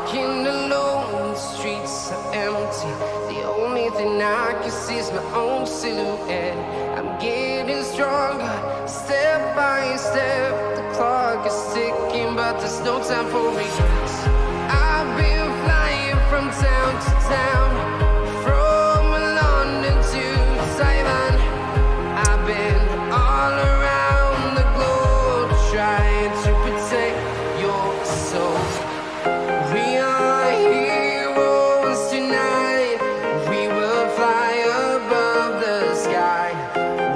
walking alone, the streets are empty. The only thing I can see is my own silhouette. I'm getting stronger, step by step. The clock is ticking, but there's no time for regrets. I've been flying from town to town, from London to Taiwan. I've been all around the globe trying to protect your soul. We are heroes tonight. We will fly above the sky.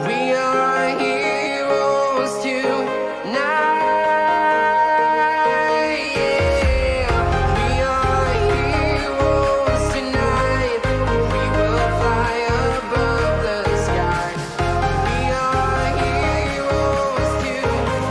We are heroes tonight. Yeah. We are heroes tonight. We will fly above the sky. We are heroes tonight.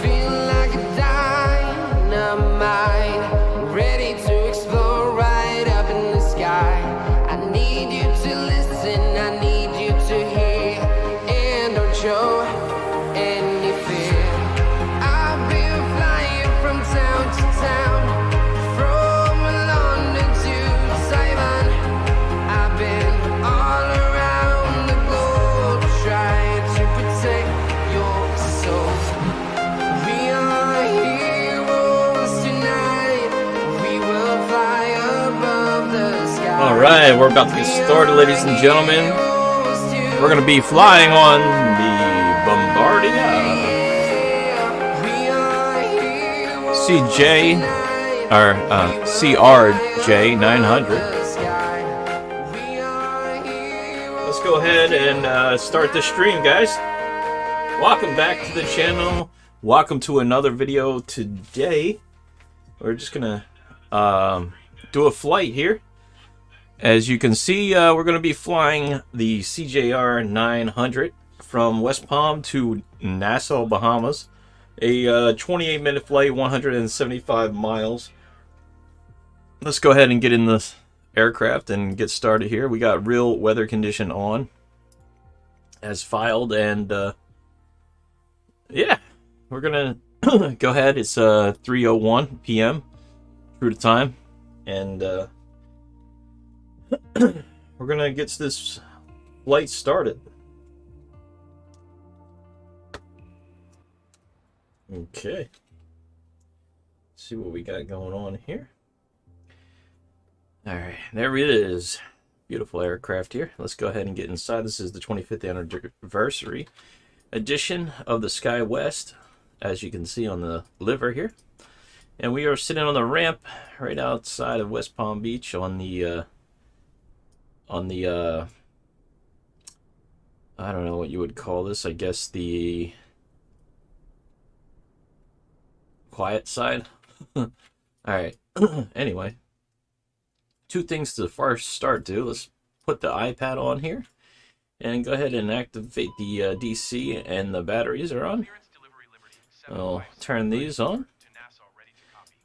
Feel like a dynamite, ready to explode right up in the sky. I need you to listen, I need you to hear, and don't show any fear. I've been flying from town to town, from London to Taiwan. I've been all around the globe trying to protect your soul. We are heroes tonight. We will fly above the sky. All right, we're about to get started, ladies and gentlemen. We're going to be flying on the Bombardier CJ or CRJ900. Let's go ahead and start the stream, guys. Welcome back to the channel. Welcome to another video. Today we're just gonna do a flight here. As you can see, we're gonna be flying the CJR900 from West Palm to Nassau, Bahamas. A 28-minute flight, 175 miles. Let's go ahead and get in this aircraft and get started here. We got real weather condition on as filed, and yeah, we're gonna go ahead. It's 3:01 p.m. true to time, and we're gonna get this flight started. Okay, let's see what we got going on here. All right, there it is. Beautiful aircraft here. Let's go ahead and get inside. This is the 25th anniversary edition of the Sky West, as you can see on the liver here. And we are sitting on the ramp right outside of West Palm Beach on the I don't know what you would call this. I guess the quiet side. All right. Anyway, two things to first start to. Let's put the iPad on here and go ahead and activate the DC, and the batteries are on. I'll turn these on.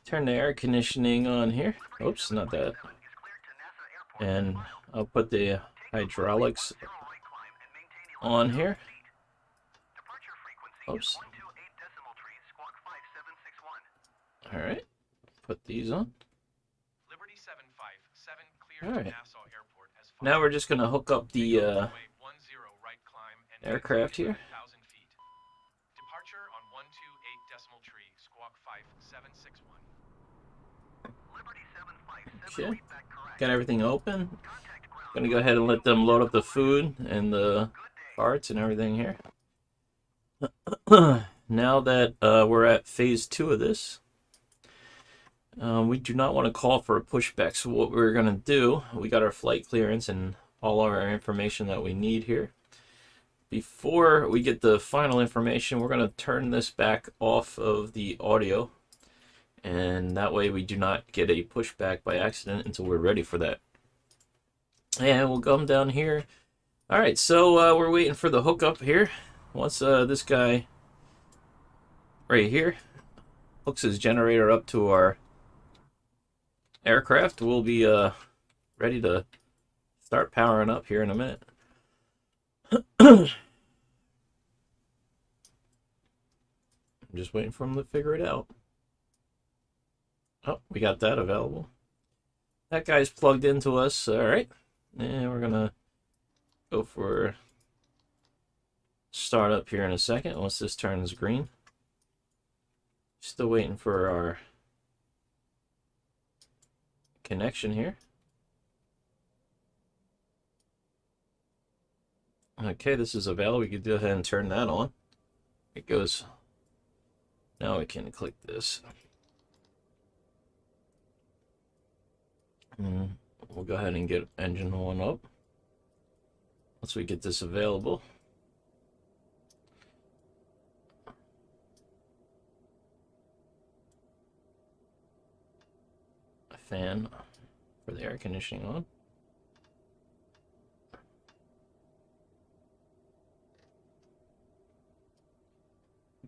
Turn the air conditioning on here. Oops, not that. And I'll put the hydraulics on here. Oops. All right, put these on. All right. Now we're just gonna hook up the aircraft here. Okay. Got everything open. Gonna go ahead and let them load up the food and the parts and everything here. Now that we're at phase 2 of this, we do not want to call for a pushback. So what we're going to do, we got our flight clearance and all our information that we need here. Before we get the final information, we're going to turn this back off of the audio, and that way we do not get a pushback by accident until we're ready for that. And we'll come down here. All right, so we're waiting for the hookup here. Once this guy right here hooks his generator up to our aircraft, we'll be ready to start powering up here in a minute. I'm just waiting for him to figure it out. Oh, we got that available. That guy's plugged into us. All right. And we're going to go for start up here in a second once this turns green. Still waiting for our connection here. Okay, this is available. We can go ahead and turn that on. It goes. Now we can click this. And we'll go ahead and get engine 1 up. Once we get this available. A fan for the air conditioning on.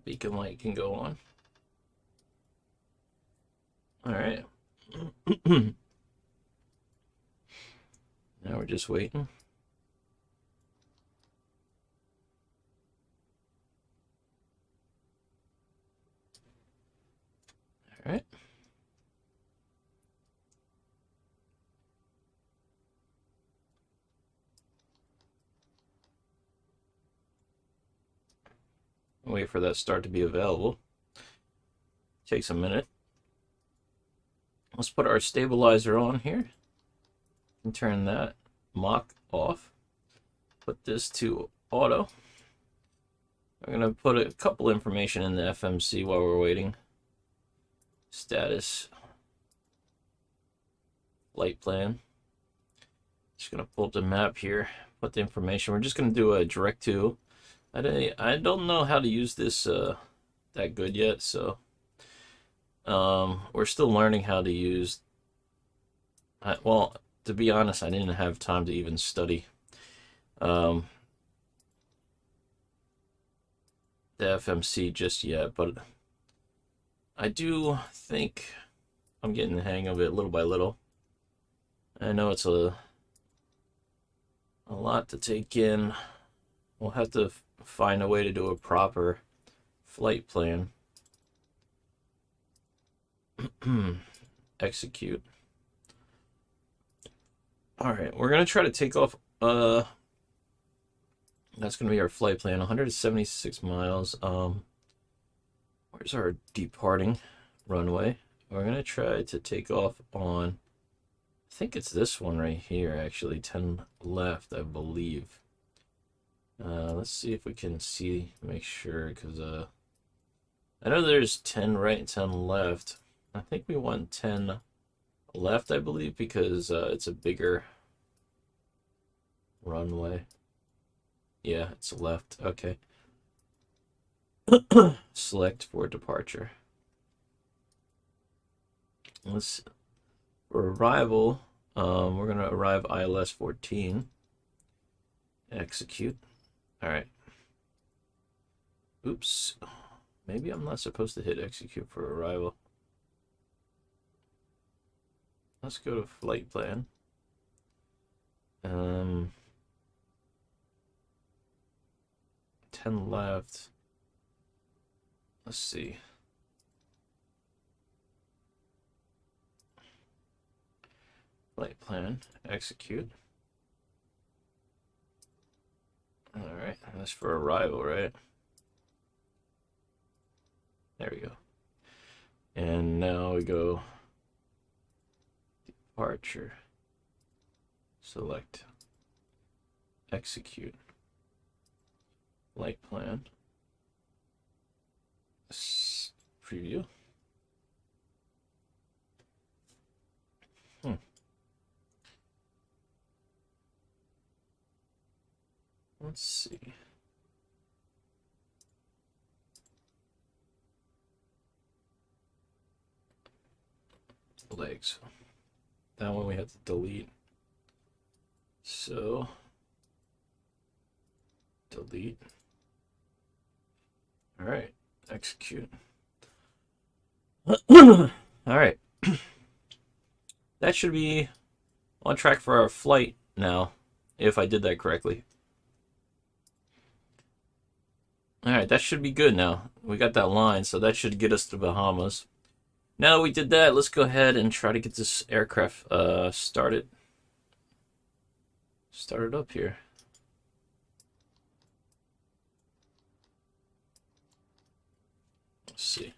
Beacon light can go on. All right. Now we're just waiting. All right. Wait for that start to be available. Takes a minute. Let's put our stabilizer on here and turn that mock off. Put this to auto. I'm going to put a couple information in the FMC while we're waiting. Status, flight plan. Just going to pull up the map here, put the information. We're just going to do a direct to. I don't know how to use this that good yet, so we're still learning how to use. Well, to be honest, I didn't have time to even study the FMC just yet, but I do think I'm getting the hang of it little by little. I know it's a lot to take in. We'll have to find a way to do a proper flight plan. Execute. All right, we're gonna try to take off. That's gonna be our flight plan. 176 miles. Where's our departing runway? We're gonna try to take off on. I think it's this one right here. Actually, 10 left, I believe. Let's see if we can make sure, because I know there's 10 right and 10 left. I think we want 10 left, I believe, because it's a bigger runway. Yeah, it's left. Okay. Select for departure. For arrival, we're going to arrive ILS 14. Execute. All right. Oops. Maybe I'm not supposed to hit execute for arrival. Let's go to flight plan. 10 left. Let's see. Flight plan. Execute. All right, that's for arrival, right? There we go. And now we go departure. Select. Execute. Flight plan. Preview. Let's see. Legs. That one we have to delete. So, delete. All right, execute. Alright. That should be on track for our flight now, if I did that correctly. Alright, that should be good now. We got that line, so that should get us to Bahamas. Now that we did that, let's go ahead and try to get this aircraft started up here. Let's see.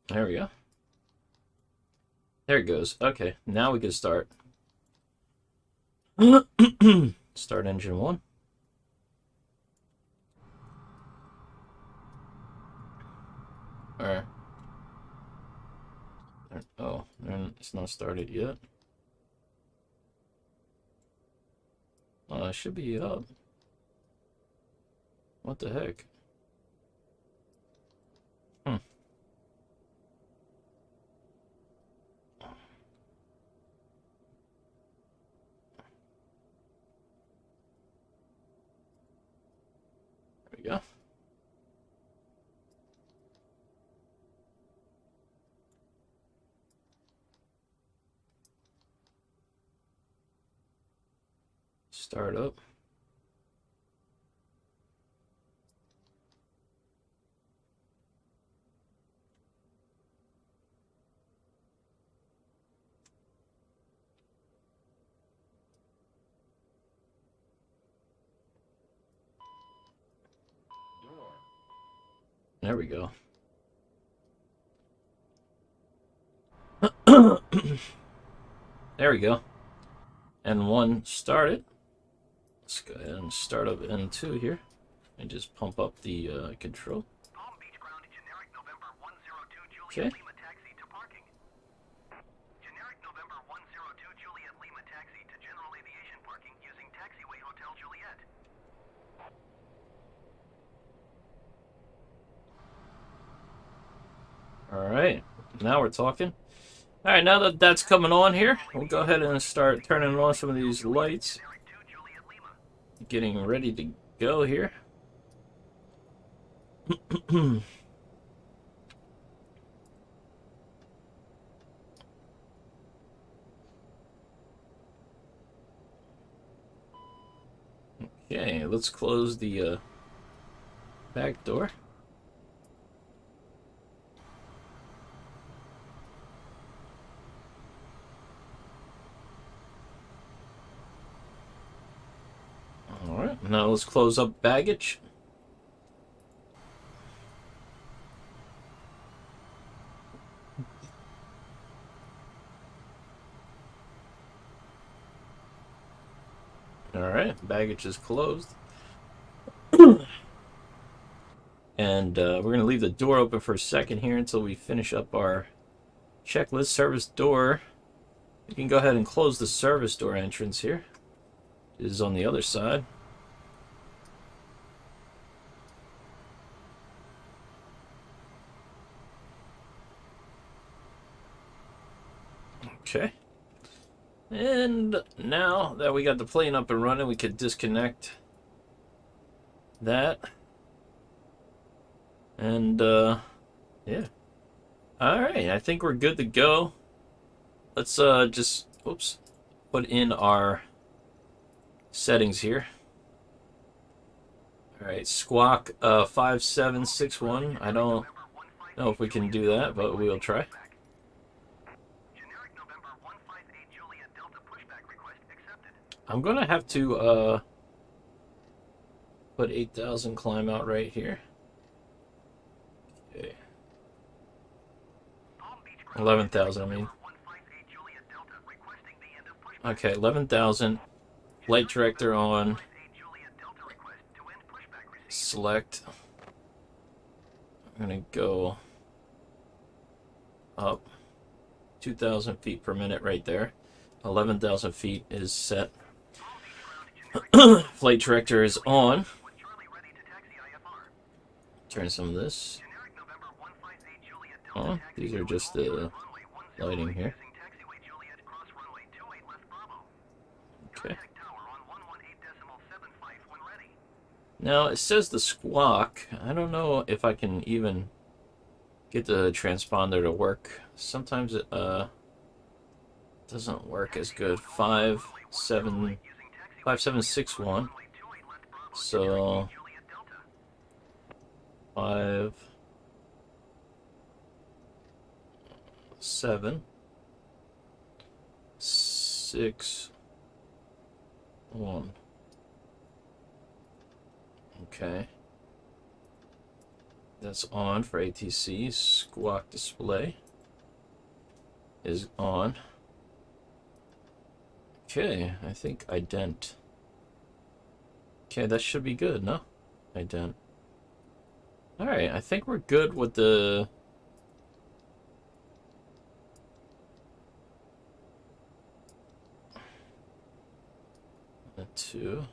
There we go. There it goes. Okay, now we can start. Start engine 1. Alright. Oh, it's not started yet. It should be up. What the heck? There we go. Start up. There we go. There we go. N1 started. Let's go ahead and start up N2 here and just pump up the control. Palm Beach ground generic November 102 Juliet Okay. Lima taxi to parking. Generic November 102 Juliet Lima taxi to general aviation parking using taxiway Hotel Juliet. Alright, now we're talking. Alright, now that that's coming on here, we'll go ahead and start turning on some of these lights. Generic 2 Juliet Lima. Getting ready to go here. Okay, let's close the back door. Alright, now let's close up baggage. Alright, baggage is closed. And we're going to leave the door open for a second here until we finish up our checklist. Service door. You can go ahead and close the service door entrance here. It is on the other side. Okay. And now that we got the plane up and running, we could disconnect that. And, yeah. Alright, I think we're good to go. Let's, just, oops, put in our settings here. Alright, squawk, 5761. I don't know if we can do that, but we'll try. Generic November 158 Juliet Delta pushback request accepted. I'm gonna have to, put 8,000 climb out right here. Okay. Palm Beach ground 11,000, I mean. 158 Juliet Delta requesting the end of pushback. Okay, 11,000. Flight director on. 158 Juliet Delta request to end pushback received. Select. I'm gonna go up 2,000 feet per minute right there. 11,000 feet is set. Flight director is on. With Charlie ready to taxi IFR. Turn some of this. Generic Oh, these are just the lighting here. Using taxiway Juliet, cross runway 28 left Bravo. Okay. Contact tower on 118.75 when ready. Now it says the squawk. I don't know if I can even get the transponder to work. Sometimes it doesn't work as good. 5761. So 5 7 6 1. Okay. That's on for ATC. Squawk display is on. Okay, I think ident. Okay, that should be good, no? Ident. Alright, I think we're good with the... two.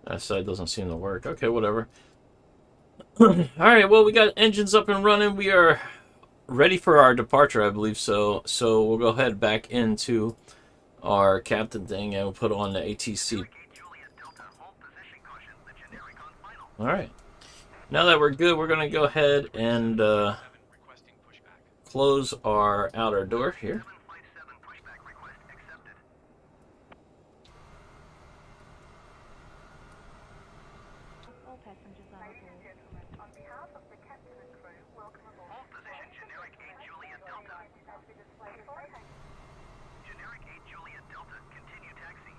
That side doesn't seem to work. Okay, whatever. Alright, well, we got engines up and running. We are ready for our departure, I believe so. So we'll go ahead back into our captain thing and we'll put on the ATC. Alright. Now that we're good, we're going to go ahead and close our outer door here. All passengers are aboard. On behalf of the captain and crew, welcome aboard. Hold position, generic 8 Juliet Delta. Generic 8 Juliet Delta, continue taxi.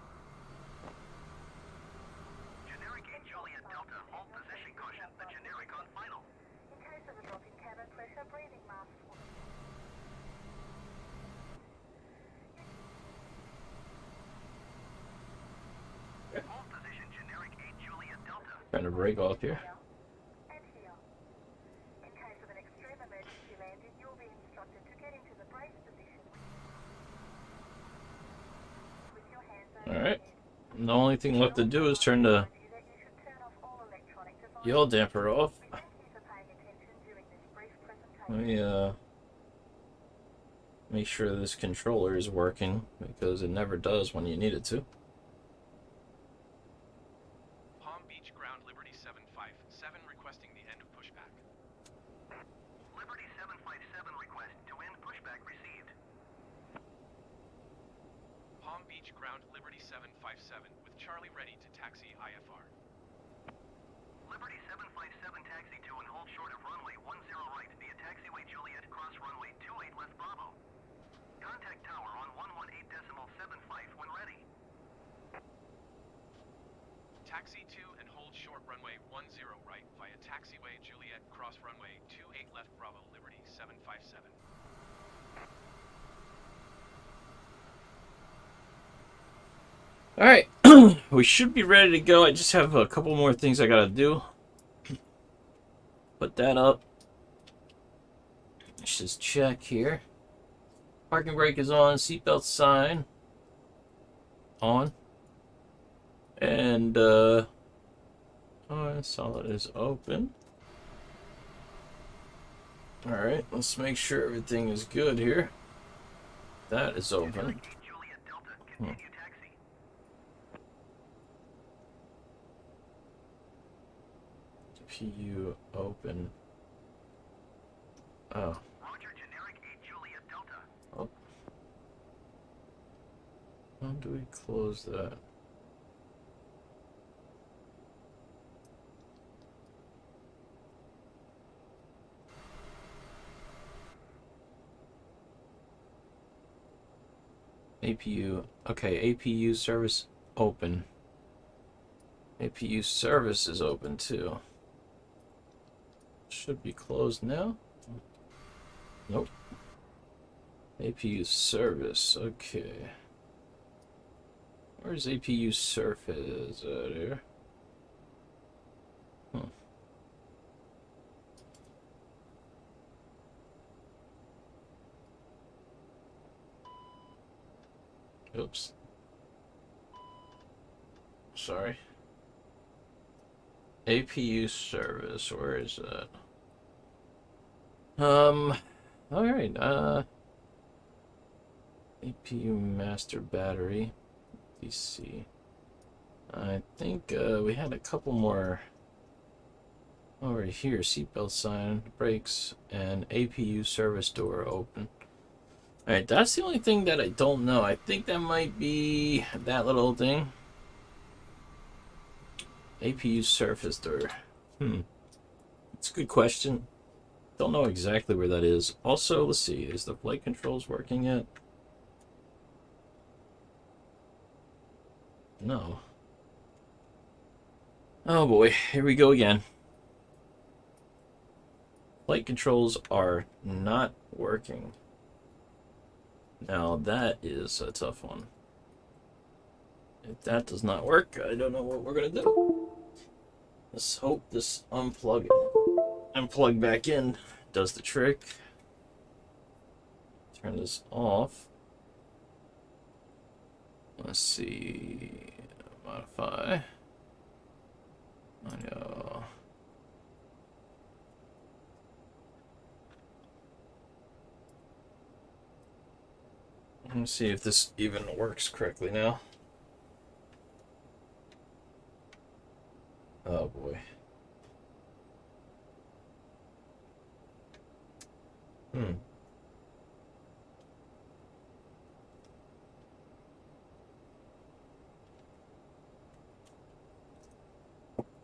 Generic 8 Juliet Delta, hold position caution, the generic on final. In case of a drop in cabin pressure, breathing masks will... Hold position, generic 8 Juliet Delta. Trying to break off here. And here. In case of an extreme emergency landing, you'll be instructed to get into the brace position with your hands over Alright. The only thing left to do is turn the that you should turn off all electronic devices. yaw damper off. Thank you for paying attention during this brief presentation. Let me make sure this controller is working because it never does when you need it to. Palm Beach Ground Liberty 757 requesting the end of pushback. Liberty 757 request to end pushback received. Palm Beach Ground Liberty 757 with Charlie ready to taxi IFR. Liberty 757 taxi to and hold short of runway 10 right via taxiway Juliet, cross runway 28 left Bravo. Contact tower on 118.75 when ready. Taxi to and hold short runway 10 right via taxiway Juliet, cross runway 28 left Bravo, Liberty 757. Alright, we should be ready to go. I just have a couple more things I gotta do. Put that up. Let's just check here. Parking brake is on, seatbelt sign on. And solid is open. Alright, let's make sure everything is good here. That is open. Generic 8 Juliet Delta, continue taxi. PU open. Oh. Roger, generic 8 Juliet Delta. Oh. How do we close that? APU. Okay, APU service open. APU service is open too. Should be closed now. Nope. APU service. Okay. Where's APU surface out here? Oops. Sorry. APU service, where is that? Alright, APU master battery, DC. I think, we had a couple more over here. Seatbelt sign, brakes, and APU service door open. Alright, that's the only thing that I don't know. I think that might be that little thing. APU surface door. That's a good question. Don't know exactly where that is. Also, let's see. Is the flight controls working yet? No. Oh boy, here we go again. Flight controls are not working. Now that is a tough one. If that does not work, I don't know what we're gonna do. Let's hope this unplug back in does the trick. Turn this off. Let's see. Modify. I know. Let me see if this even works correctly now. Oh boy.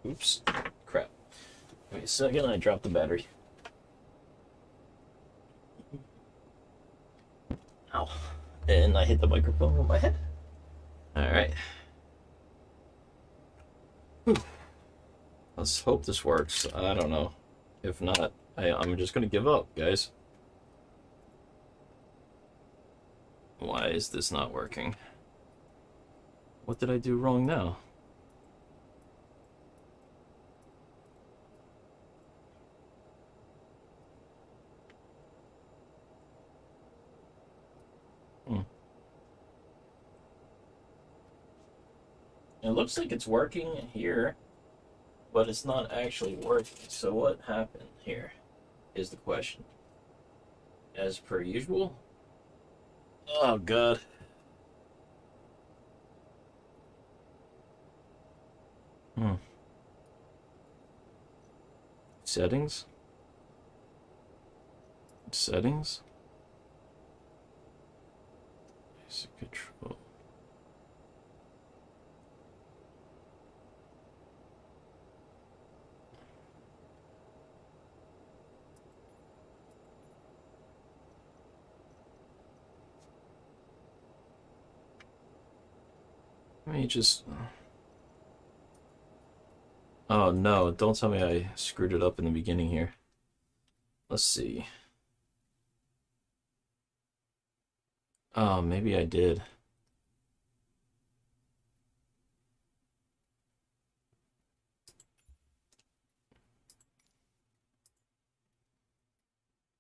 Oops. Crap. Wait a second, I dropped the battery. Ow. And I hit the microphone with my head. Alright. Let's hope this works. I don't know. If not, I'm just gonna give up, guys. Why is this not working? What did I do wrong now? It looks like it's working here, but it's not actually working. So what happened here is the question. As per usual. Oh god. Settings. Settings. Basic control. Let me just... Oh no, don't tell me I screwed it up in the beginning here. Let's see. Oh, maybe I did.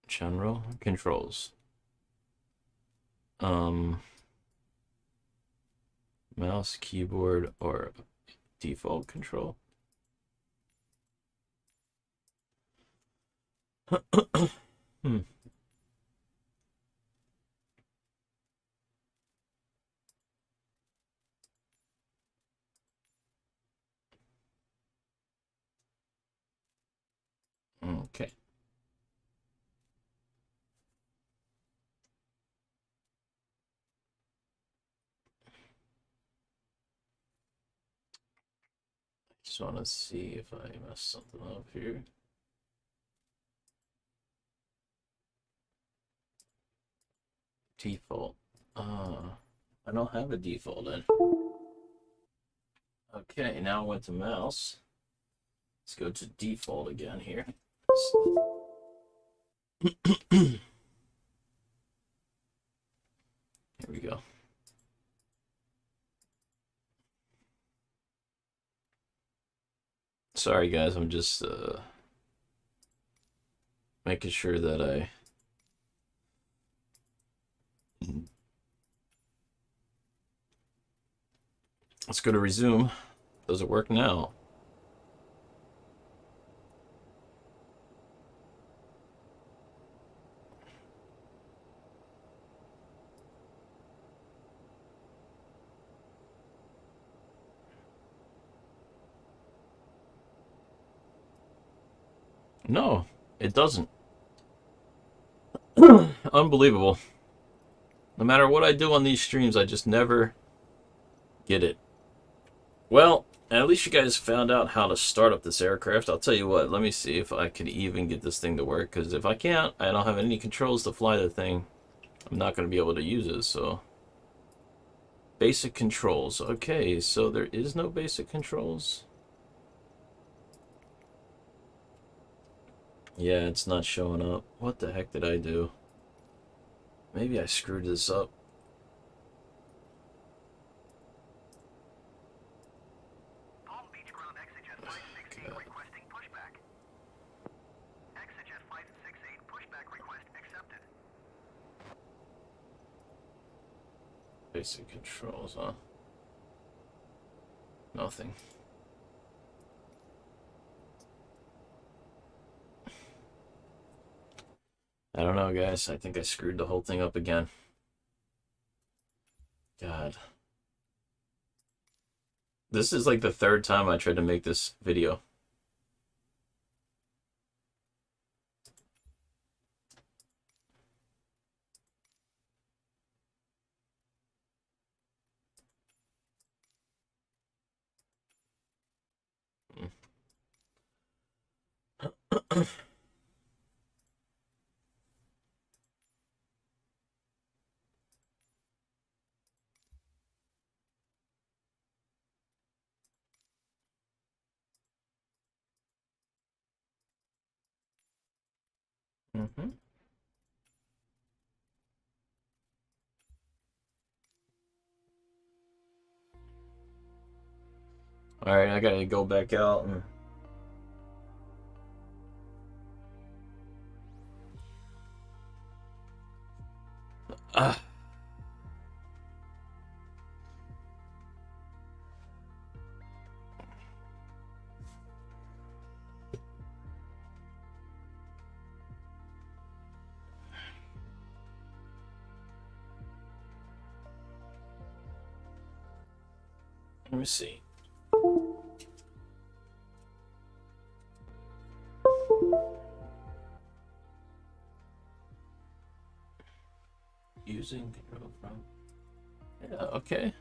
General controls. Mouse, keyboard, or default control. Okay. Just want to see if I messed something up here. Default. I don't have a default in. Okay, now I went to mouse. Let's go to default again here. Here we go. Sorry guys, I'm just making sure that I Let's go to resume. Does it work now? No, it doesn't. Unbelievable. No matter what I do on these streams, I just never get it. Well, at least you guys found out how to start up this aircraft. I'll tell you what, let me see if I can even get this thing to work, because if I can't, I don't have any controls to fly the thing, I'm not going to be able to use it. So basic controls. Okay, so there is no basic controls. Yeah, it's not showing up. What the heck did I do? Maybe I screwed this up. Palm Beach ground ExitJet 568 requesting pushback. ExitJet 568 pushback request accepted. Basic controls, huh? Nothing. I don't know, guys. I think I screwed the whole thing up again. God. This is like the third time I tried to make this video. Mm-hmm. All right, I gotta go back out and. Let me see. Using control from. Yeah, okay.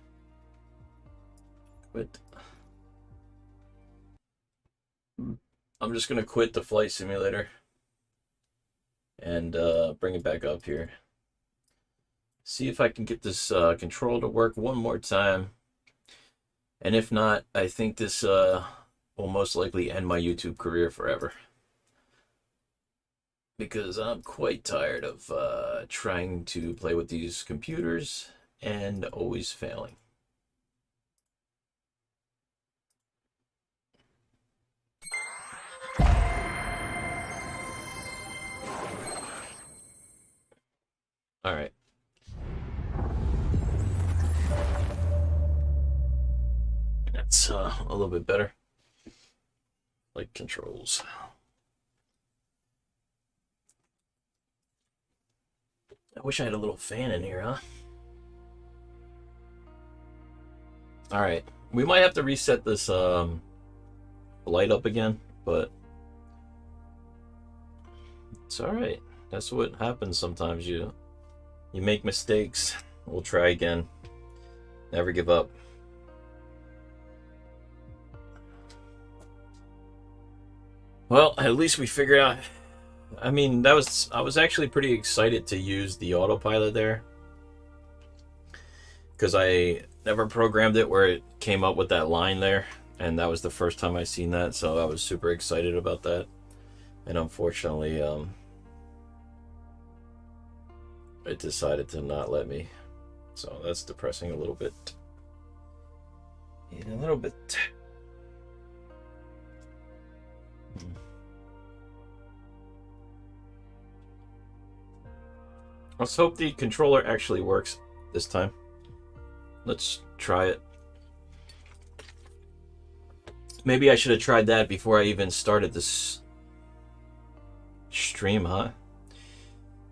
Quit. I'm just gonna quit the flight simulator and bring it back up here. See if I can get this control to work one more time. And if not, I think this will most likely end my YouTube career forever. Because I'm quite tired of trying to play with these computers and always failing. All right. That's a little bit better. Like controls. I wish I had a little fan in here, huh? All right. We might have to reset this light up again, but it's all right. That's what happens sometimes. You make mistakes. We'll try again. Never give up. Well, at least we figured out. I mean, I was actually pretty excited to use the autopilot there, because I never programmed it where it came up with that line there, and that was the first time I seen that, so I was super excited about that. And unfortunately, it decided to not let me, so that's depressing a little bit. Yeah, a little bit. Let's hope the controller actually works this time. Let's try it. Maybe I should have tried that before I even started this stream, huh?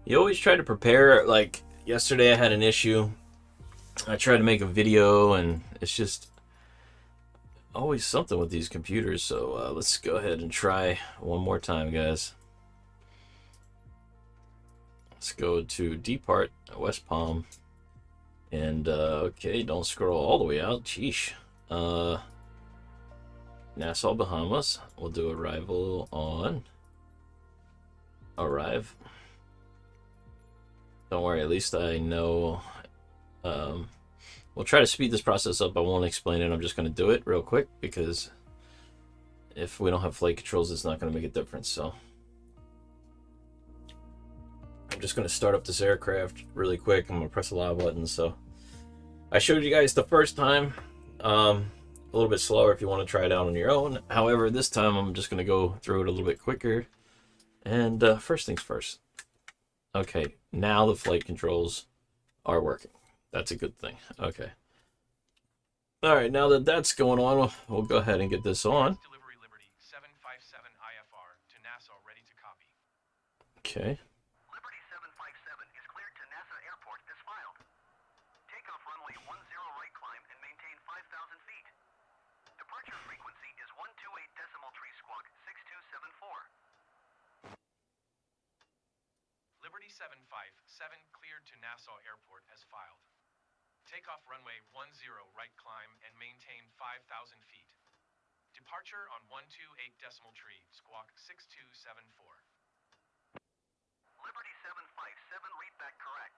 You always try to prepare. Like yesterday I had an issue. I tried to make a video and it's just always something with these computers. So let's go ahead and try one more time, guys. Let's go to Depart, West Palm. And okay, don't scroll all the way out. Sheesh. Nassau, Bahamas. We'll do arrival on arrive. Don't worry, at least I know. We'll try to speed this process up. I won't explain it. I'm just going to do it real quick because if we don't have flight controls, it's not going to make a difference. So I'm just going to start up this aircraft really quick. I'm going to press a lot of buttons. So I showed you guys the first time. A little bit slower if you want to try it out on your own. However, this time I'm just going to go through it a little bit quicker. And first things first. Okay, now the flight controls are working. That's a good thing. Okay. All right, now that that's going on, we'll go ahead and get this on. Delivery Liberty 757 IFR to Nassau, ready to copy. Okay. Liberty 757 is cleared to Nassau Airport as filed. Takeoff runway 10 right climb and maintain 5,000 feet. Departure frequency is 128.3 squawk 6274. Liberty 757 cleared to Nassau Airport as filed. Takeoff runway 10 right climb and maintain 5,000 feet. Departure on 128.3 squawk 6274. Liberty 757 readback correct.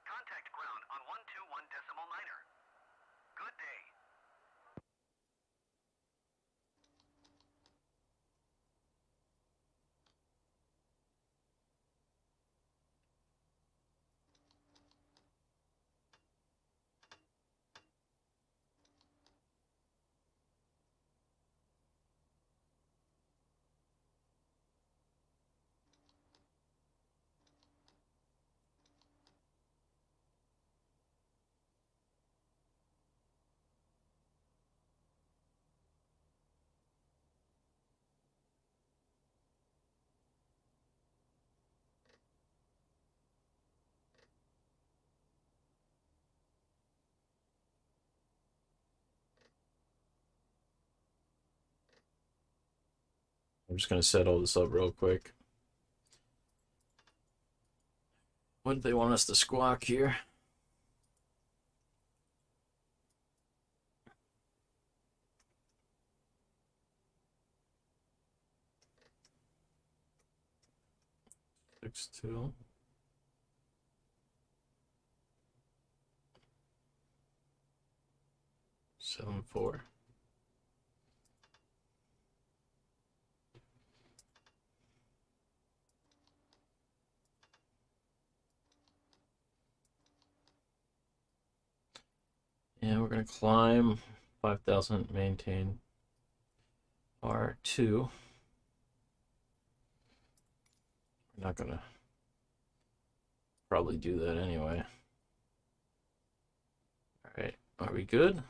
Contact ground on 121.9er. Good day. I'm just going to set all this up real quick. What do they want us to squawk here? Six two. Seven four. And we're going to climb 5,000, maintain R2. We're not going to probably do that anyway. All right, are we good?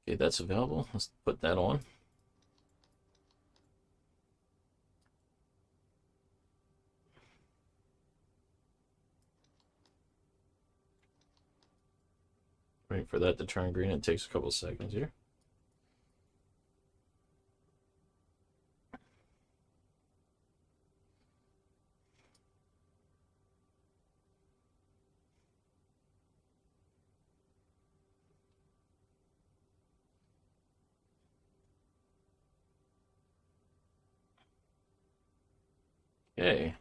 Okay, that's available. Let's put that on. Wait for that to turn green. It takes a couple seconds here. Okay.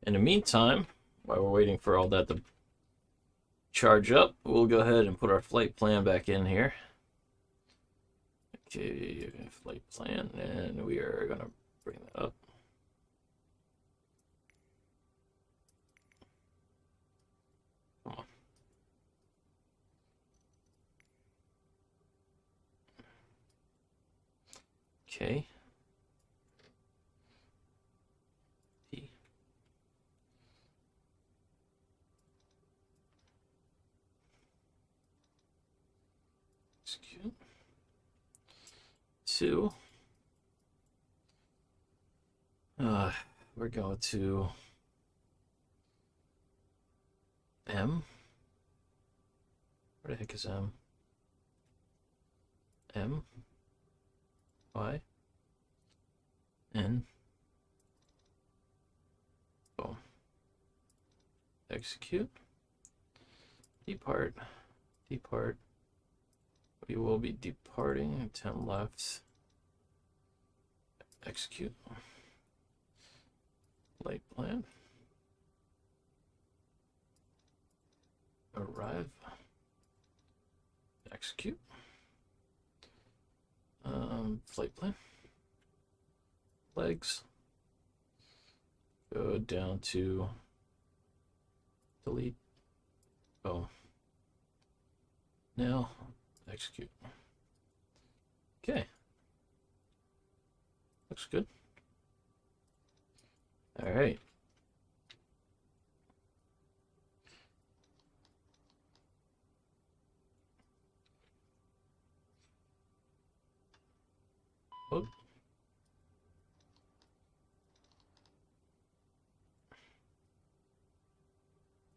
In the meantime, while we're waiting for all that to charge up, we'll go ahead and put our flight plan back in here. Okay, flight plan, and we are gonna bring that up. Come on. Okay. P. Execute. to we're going to M. Where the heck is M? M Y N. Boom. Execute. Depart. Depart. We will be departing. 10 left. Execute. Flight plan. Arrive. Execute. Flight plan. Legs. Go down to delete. Oh. Now execute. Okay. Looks good. All right. Oh.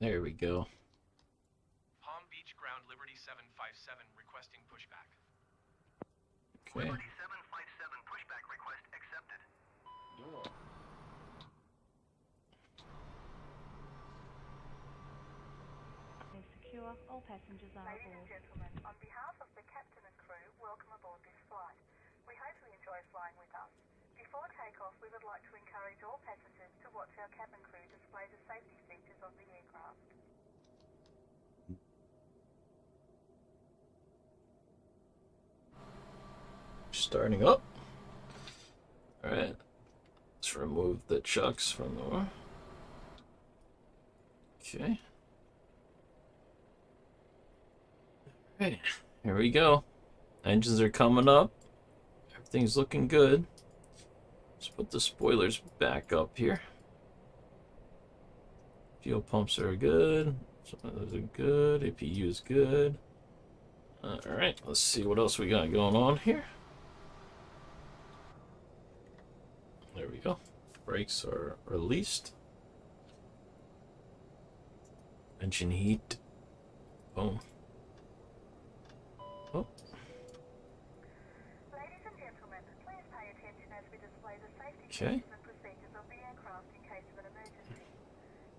There we go. Palm Beach Ground Liberty 757 requesting pushback. Okay. Liberty 757 pushback request accepted. Is secure. All passengers are Ladies and aboard. gentlemen, on behalf of the captain and crew, welcome aboard this flight. We hope you enjoy flying with us. Before takeoff, we would like to encourage all passengers to watch our cabin crew display the safety features of the aircraft. Starting up. All right. Let's remove the chucks from the door. Okay. All right. Here we go. Engines are coming up. Everything's looking good. Let's put the spoilers back up here. Fuel pumps are good. Some of those are good. APU is good. All right. Let's see what else we got going on here. There we go. Brakes are released. Engine heat. Boom. Oh. Ladies and gentlemen, please pay attention as we display the safety Okay. features and procedures of the aircraft in case of an emergency.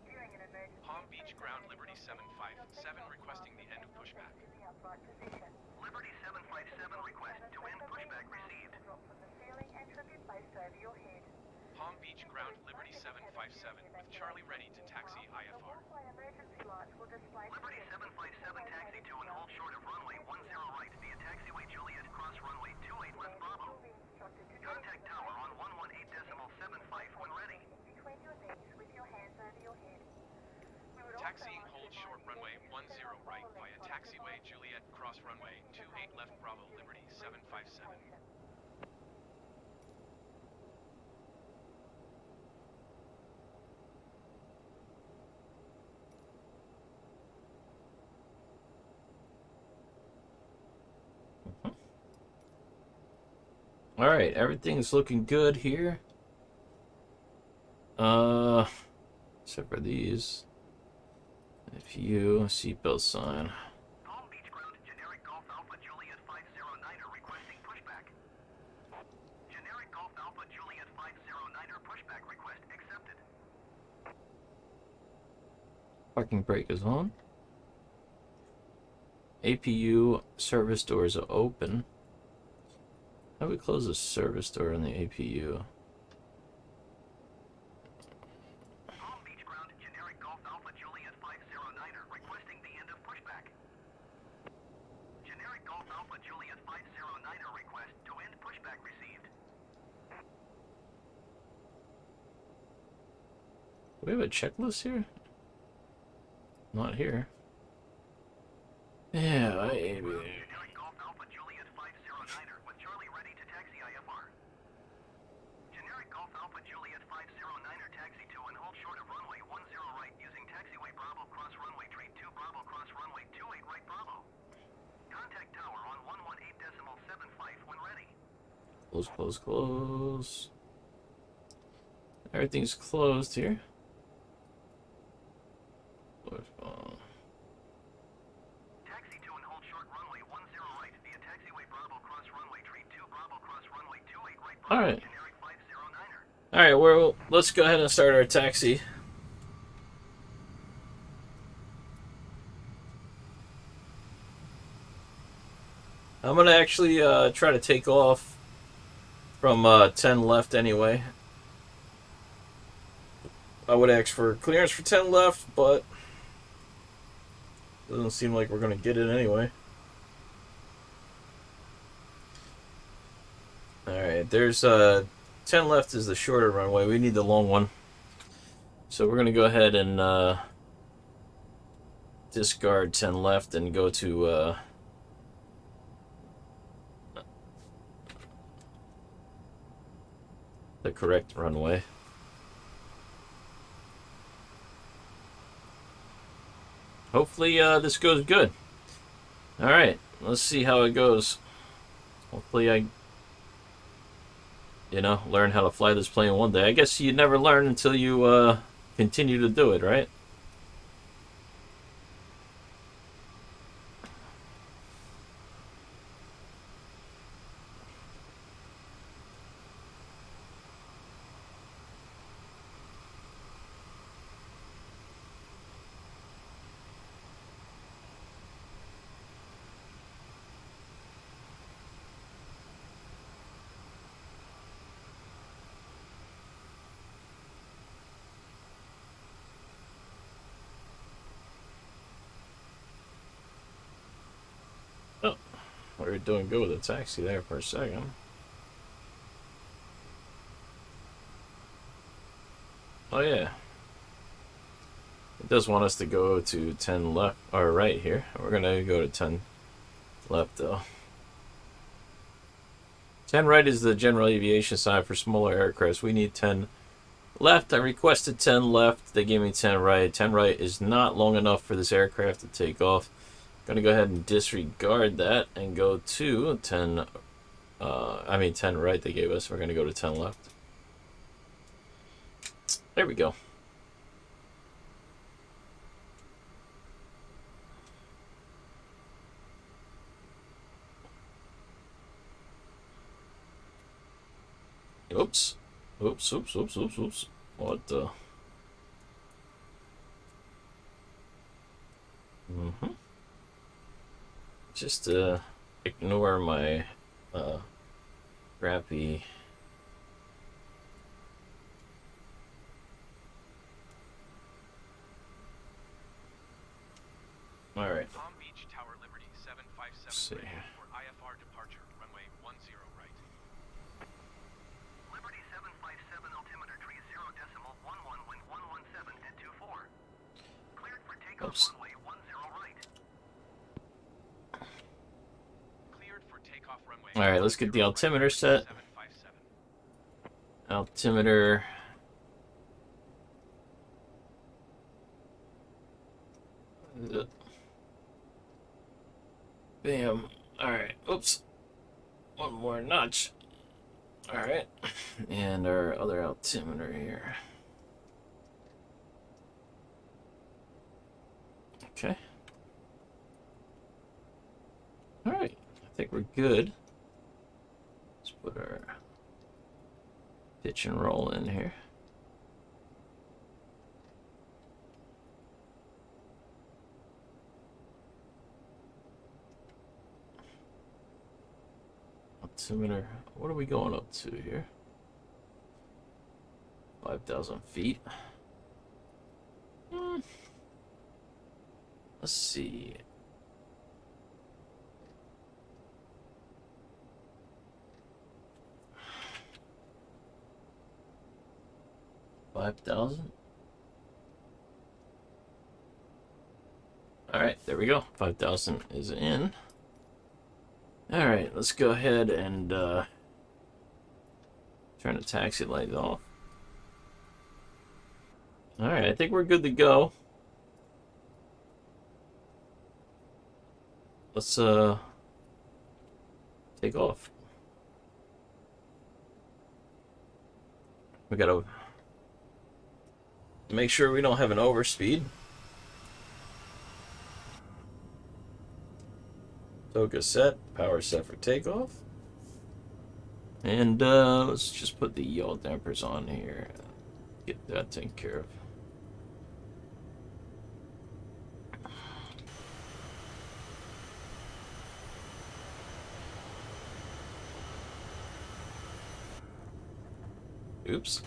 During an emergency, Palm Beach Ground Liberty 757 requesting the end of pushback. in the upright position. Liberty 757 request to end pushback received. Drop from the ceiling and should be placed over your head. Palm Beach Ground Liberty 757 with Charlie ready to taxi The IFR. walkway emergency lights will display Liberty 757 taxi to and hold short of runway 10 right via taxiway Juliet cross runway 28 left Bravo. You'll be instructed to Contact tower on 118.75 when ready. between your knees with your hands over your head. We would also Taxiing like to hold advise short you runway to 10 turn off right all via electronic taxiway Juliet cross runway 28 left Bravo Liberty 757. All right, everything's looking good here. Except for these. APU, seatbelt sign. Palm Beach Ground generic Golf Alpha Juliet 509er requesting pushback. Generic Golf Alpha Juliet 509er pushback request accepted. Parking brake is on. APU service doors are open. How do we close the service door on the APU? Palm Beach Ground generic Golf Alpha Juliet 509er requesting the end of pushback. Generic Golf Alpha Juliet 509er request to end pushback received. Do we have a checklist here? Not here. Yeah, Generic Golf Alpha Juliet 509er with Charlie ready to taxi IFR. Generic Golf Alpha Juliet 509er taxi to and hold short of runway 10 right using taxiway Bravo cross runway trade 2 Bravo cross runway 28 right Bravo. Contact tower on 118.75 when ready. Close, close, close. Everything's closed here. Taxi to and hold short runway 10 right via taxiway Bravo cross runway tree 2 Bravo cross runway 28 right Bravo. All right. Generic 509er. All right, well, let's go ahead and start our taxi. I'm gonna actually try to take off from 10 left anyway. I would ask for clearance for 10 left, but doesn't seem like we're gonna get it anyway. Alright, there's 10 left is the shorter runway. We need the long one. So we're gonna go ahead and discard 10 left and go to the correct runway. Hopefully this goes good. Alright, let's see how it goes. Hopefully I, learn how to fly this plane one day. I guess you never learn until you continue to do it, right? We were doing good with the taxi there for a second. Oh yeah. It does want us to go to 10 left or right here. We're gonna go to 10 left though. 10 right is the general aviation sign for smaller aircrafts. We need 10 left. I requested 10 left. They gave me 10 right. 10 right is not long enough for this aircraft to take off. Gonna go ahead and disregard that and go to 10 10 right they gave us. We're gonna go to 10 left. There we go. Oops. Oops, oops, oops, oops, oops. What the? Just ignore my crappy all right. Palm Beach Tower Liberty 757 See. for IFR departure runway 10 right. Liberty 757 altimeter tree 0.11 wind 117 and 24. Cleared for takeoff Oops. runway 10 right. Cleared for takeoff runway. All right, let's get the altimeter set. 757. Altimeter. Bam. All right. Oops. One more notch. All right. And our other altimeter here. Okay. All right. I think we're good. Let's put our pitch and roll in here. Altimeter, what are we going up to here? 5,000 feet. Let's see. $5,000. All right, there we go. 5,000 is in. All right, let's go ahead and turn the taxi light off. All right, I think we're good to go. Let's take off. We gotta make sure we don't have an overspeed. Focus set, power set for takeoff. And let's just put the yaw dampers on here. Get that taken care of. Oops.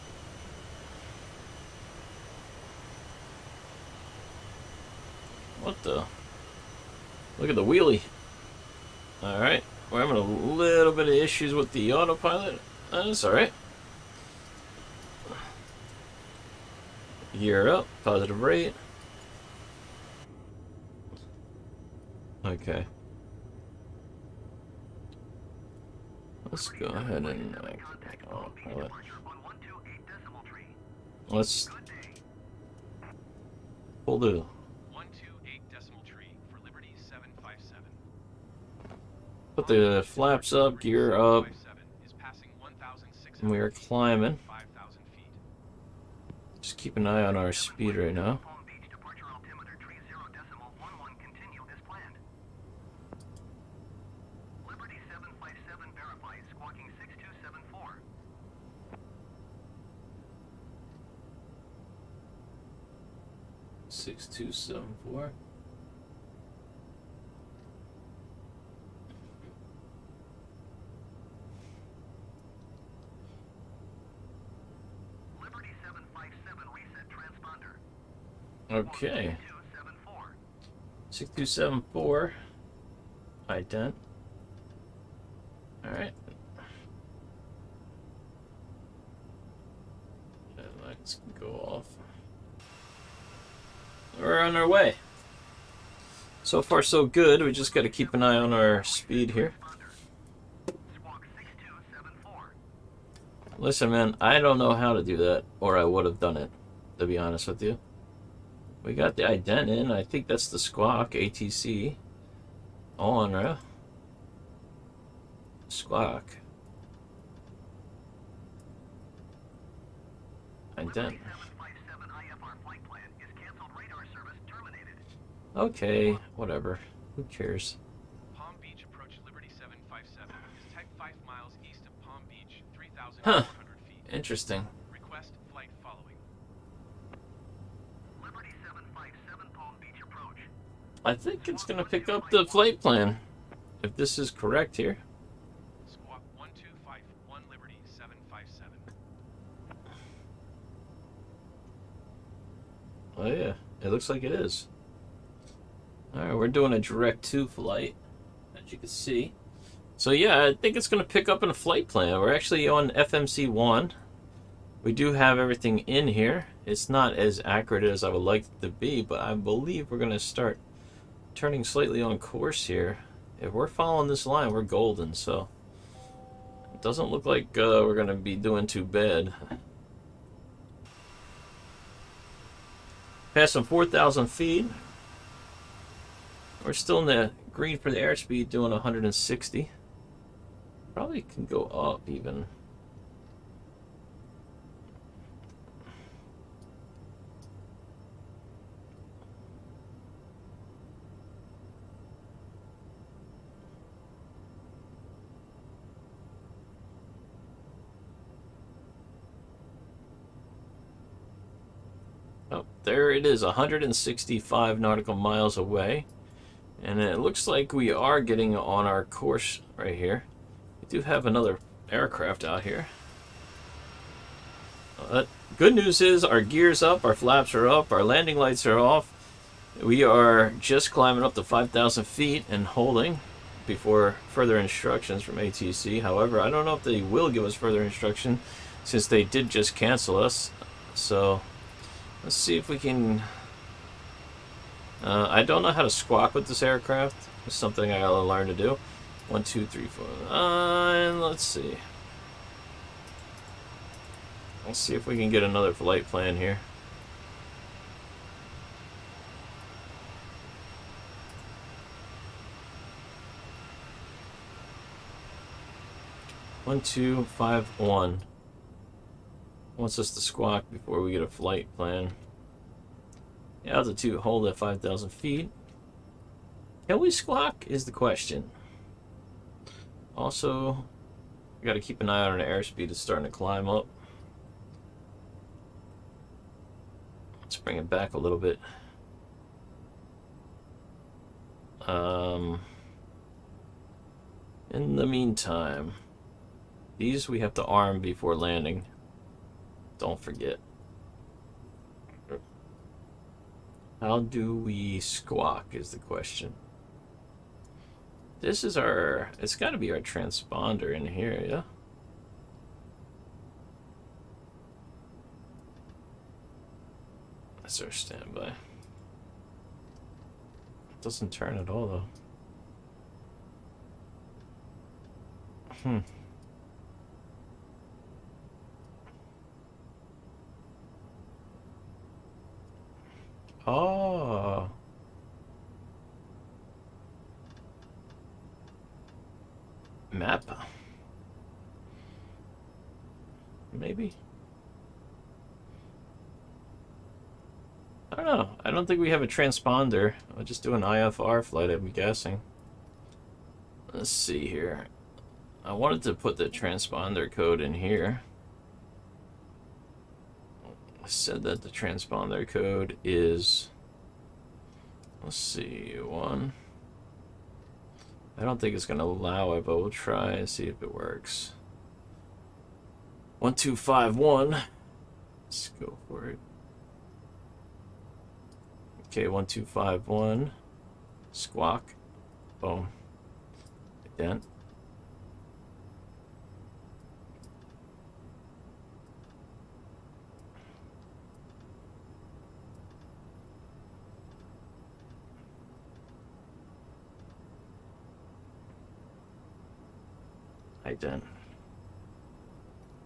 What the? Look at the wheelie. Alright. We're having a little bit of issues with the autopilot. That's alright. Gear up. Positive rate. Okay. Let's go ahead and autopilot. Let's pull the 128 decimal tree for Liberty 757. put the flaps up, gear up, 757 is passing 1,600 and we are feet, climbing. 5,000 feet. Just keep an eye on our speed right now. Palm Beach departure altimeter tree 0.11 continue as planned. Liberty 757 verifies squawking 6274. 6274. Liberty 757 reset transponder. Okay. 6274. 6274. Ident. Alright. Lights can go off. We're on our way. So far so good. We just got to keep an eye on our speed here. Squawk 6274. Listen, man, I don't know how to do that, or I would have done it, to be honest with you. We got the ident in. I think that's the squawk, ATC. On, right? Squawk. Ident. 757 IFR flight plan is canceled. Radar service terminated. Okay, whatever. Who cares? Palm Beach approach Liberty 757 is type 5 miles east of Palm Beach, 3,400 Huh. feet. Interesting. Request flight following. Liberty 757 Palm Beach approach. I think it's going to pick up the flight plan, if this is correct here. Squawk 1251 Liberty 757. Oh yeah, it looks like it is. Alright, we're doing a direct to flight, as you can see. So yeah, I think it's going to pick up in a flight plan. We're actually on FMC1. We do have everything in here. It's not as accurate as I would like it to be, but I believe we're going to start turning slightly on course here. If we're following this line, we're golden, so it doesn't look like we're going to be doing too bad. Passing 4,000 feet. We're still in the green for the airspeed, doing 160. Probably can go up even. Oh, there it is, 165 nautical miles away. And it looks like we are getting on our course right here. We do have another aircraft out here. Good news is our gear's up, our flaps are up, our landing lights are off. We are just climbing up to 5,000 feet and holding before further instructions from ATC. However, I don't know if they will give us further instruction since they did just cancel us. So let's see if we can... I don't know how to squawk with this aircraft. It's something I gotta learn to do. 1, 2, 3, 4. And let's see. Let's see if we can get another flight plan here. One, 2, 5, 1. wants us to squawk before we get a flight plan. Altitude hold at 5,000 feet. Can we squawk is the question. Also, we got to keep an eye on our airspeed. It's starting to climb up. Let's bring it back a little bit. In the meantime, these we have to arm before landing. Don't forget. How do we squawk is the question. This is our, it's got to be our transponder in here, yeah? That's our standby. It doesn't turn at all, though. Oh. Map. Maybe. I don't know. I don't think we have a transponder. I'll just do an IFR flight, I'm guessing. Let's see here. I wanted to put the transponder code in here. I said that the transponder code is, let's see, 1. I don't think it's going to allow it, but we'll try and see if it works. 1251. Let's go for it. Okay, 1251. Squawk. Boom. Again. Ident.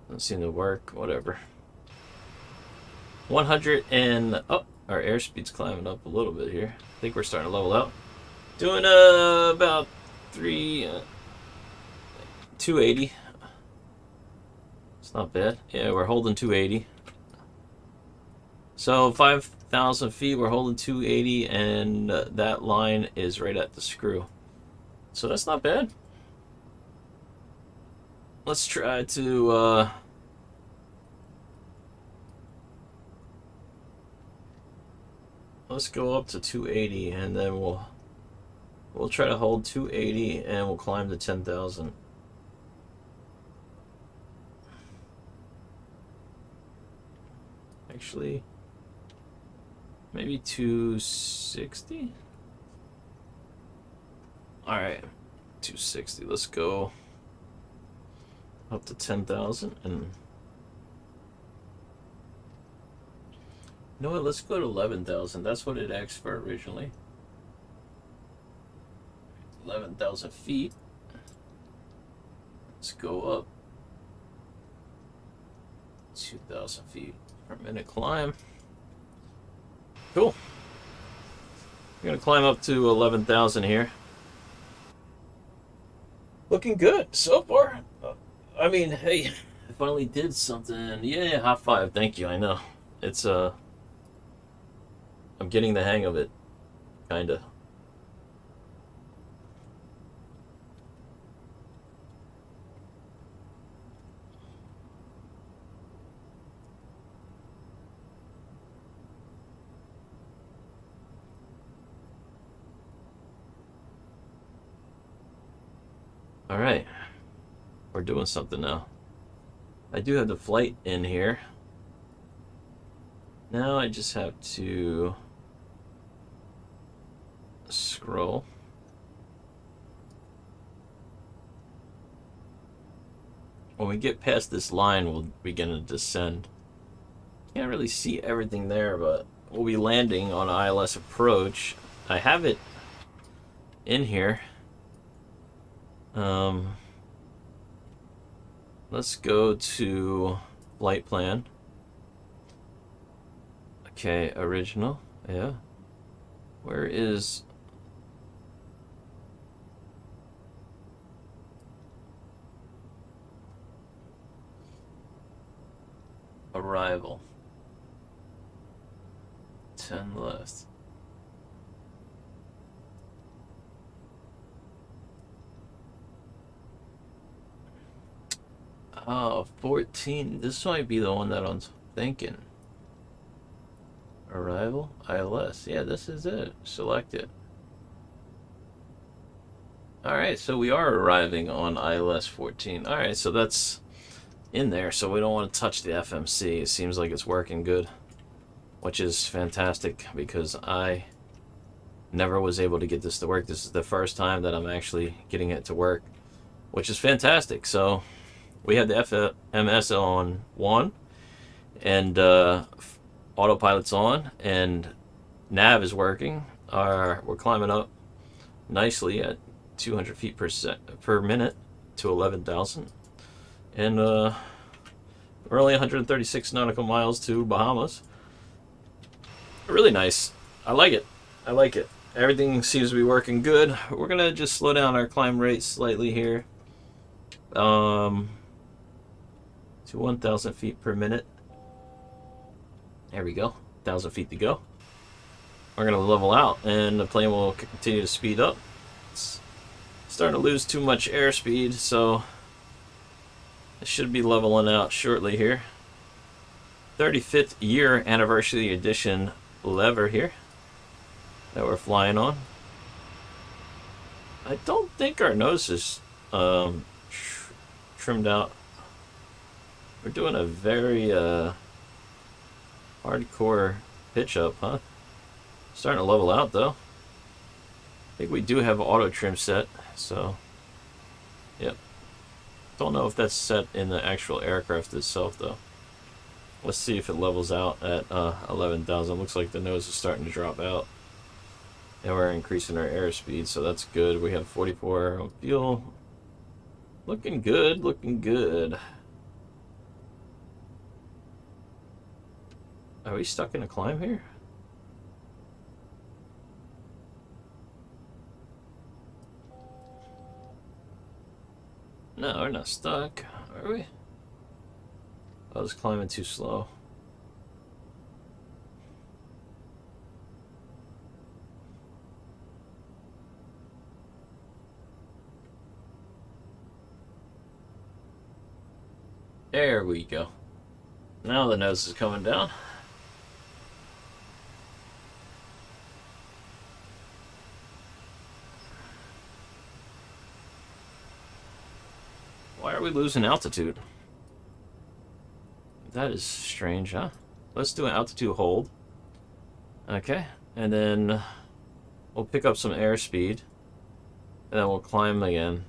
Doesn't seem to work. Whatever. 100 and oh, our airspeed's climbing up a little bit here. I think we're starting to level out. Doing about 280. It's not bad. Yeah, we're holding 280. So 5,000 feet, we're holding 280, and that line is right at the screw. So that's not bad. Let's try to let's go up to 280, and then we'll try to hold 280, and we'll climb to 10,000. Actually, maybe 260. All right, 260. Let's go up to 10,000, and you know what? Let's go to 11,000. That's what it asked for originally. 11,000 feet. Let's go up 2,000 feet per minute climb. Cool. We're gonna climb up to 11,000 here. Looking good so far. I mean, hey, I finally did something. Yeah, high five. Thank you. I know. It's I'm getting the hang of it, kinda. All right. We're doing something now. I do have the flight in here. Now I just have to scroll. When we get past this line, we'll begin to descend. Can't really see everything there, but we'll be landing on ILS approach. I have it in here. Let's go to flight plan. Okay, original. Yeah. Where is... Arrival. 10 left. Oh, 14. This might be the one that I'm thinking. Arrival, ILS. Yeah, this is it. Select it. Alright, so we are arriving on ILS 14. Alright, so that's in there, so we don't want to touch the FMC. It seems like it's working good, which is fantastic because I never was able to get this to work. This is the first time that I'm actually getting it to work, which is fantastic. So we had the FMS on 1 and autopilot's on and nav is working. We're climbing up nicely at 200 feet per minute to 11,000, and we're only 136 nautical miles to Bahamas. Really nice. I like it. I like it. Everything seems to be working good. We're gonna just slow down our climb rate slightly here, to 1,000 feet per minute. There we go. 1,000 feet to go. We're gonna level out, and the plane will continue to speed up. It's starting to lose too much airspeed, so it should be leveling out shortly here. 35th year anniversary edition lever here that we're flying on. I don't think our nose is trimmed out. We're doing a very hardcore pitch up, huh? Starting to level out though. I think we do have auto trim set, so yep. Don't know if that's set in the actual aircraft itself though. Let's see if it levels out at 11,000. Looks like the nose is starting to drop out. And we're increasing our airspeed, so that's good. We have 44 on fuel. Looking good, looking good. Are we stuck in a climb here? No, we're not stuck, are we? I was climbing too slow. There we go. Now the nose is coming down. Why are we losing altitude? That is strange, huh? Let's do an altitude hold. Okay, and then we'll pick up some airspeed, and then we'll climb again.